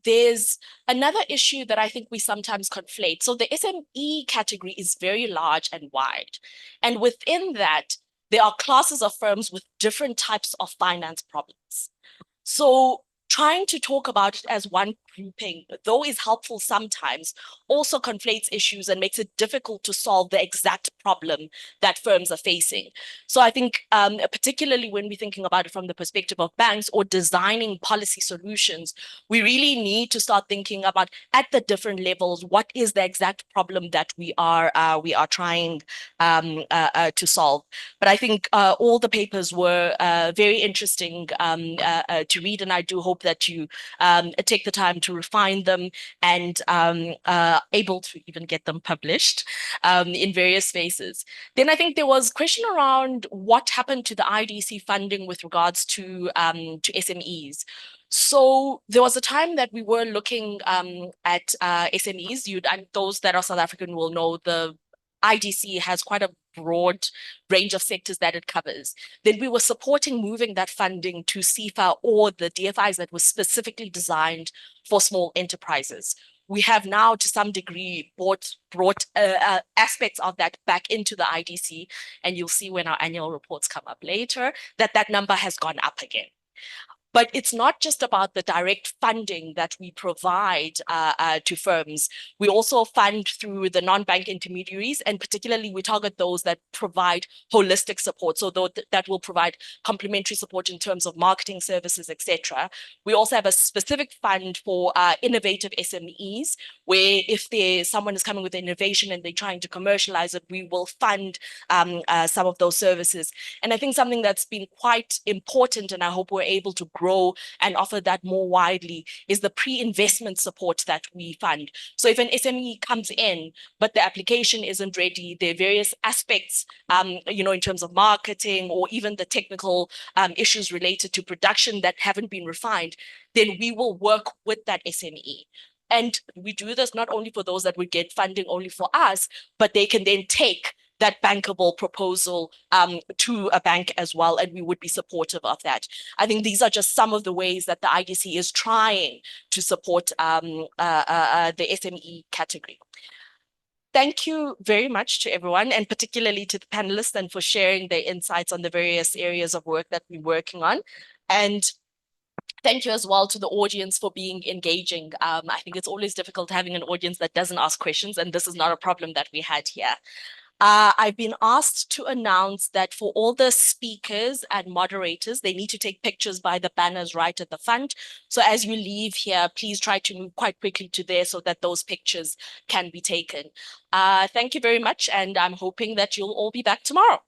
there's another issue that I think we sometimes conflate. So the SME category is very large and wide. And within that, there are classes of firms with different types of finance problems. So trying to talk about it as one grouping, though is helpful sometimes, also conflates issues and makes it difficult to solve the exact problem that firms are facing. So I think particularly when we're thinking about it from the perspective of banks or designing policy solutions, we really need to start thinking about, at the different levels, what is the exact problem that we are trying to solve. But I think all the papers were very interesting to read, and I do hope that you take the time to refine them and able to even get them published in various spaces. Then I think there was a question around what happened to the IDC funding with regards to SMEs. So there was a time that we were looking at SMEs. And those that are South African will know the IDC has quite a broad range of sectors that it covers. Then we were supporting moving that funding to CIFA or the DFIs that were specifically designed for small enterprises. We have now, to some degree, brought aspects of that back into the IDC, and you'll see when our annual reports come up later that that number has gone up again. But it's not just about the direct funding that we provide to firms. We also fund through the non-bank intermediaries, and particularly we target those that provide holistic support. So that will provide complementary support in terms of marketing services, etc. We also have a specific fund for innovative SMEs, where if someone is coming with innovation and they're trying to commercialize it, we will fund some of those services. And I think something that's been quite important, and I hope we're able to grow and offer that more widely, is the pre-investment support that we fund. So if an SME comes in, but the application isn't ready, there are various aspects, in terms of marketing or even the technical issues related to production that haven't been refined, then we will work with that SME. And we do this not only for those that would get funding only for us, but they can then take that bankable proposal to a bank as well, and we would be supportive of that. I think these are just some of the ways that the IDC is trying to support the SME category. Thank you very much to everyone, and particularly to the panelists, and for sharing their insights on the various areas of work that we're working on. And thank you as well to the audience for being engaging. I think it's always difficult having an audience that doesn't ask questions, and this is not a problem that we had here. I've been asked to announce that for all the speakers and moderators, they need to take pictures by the banners right at the front. So as you leave here, please try to move quite quickly to there so that those pictures can be taken. Thank you very much, and I'm hoping that you'll all be back tomorrow.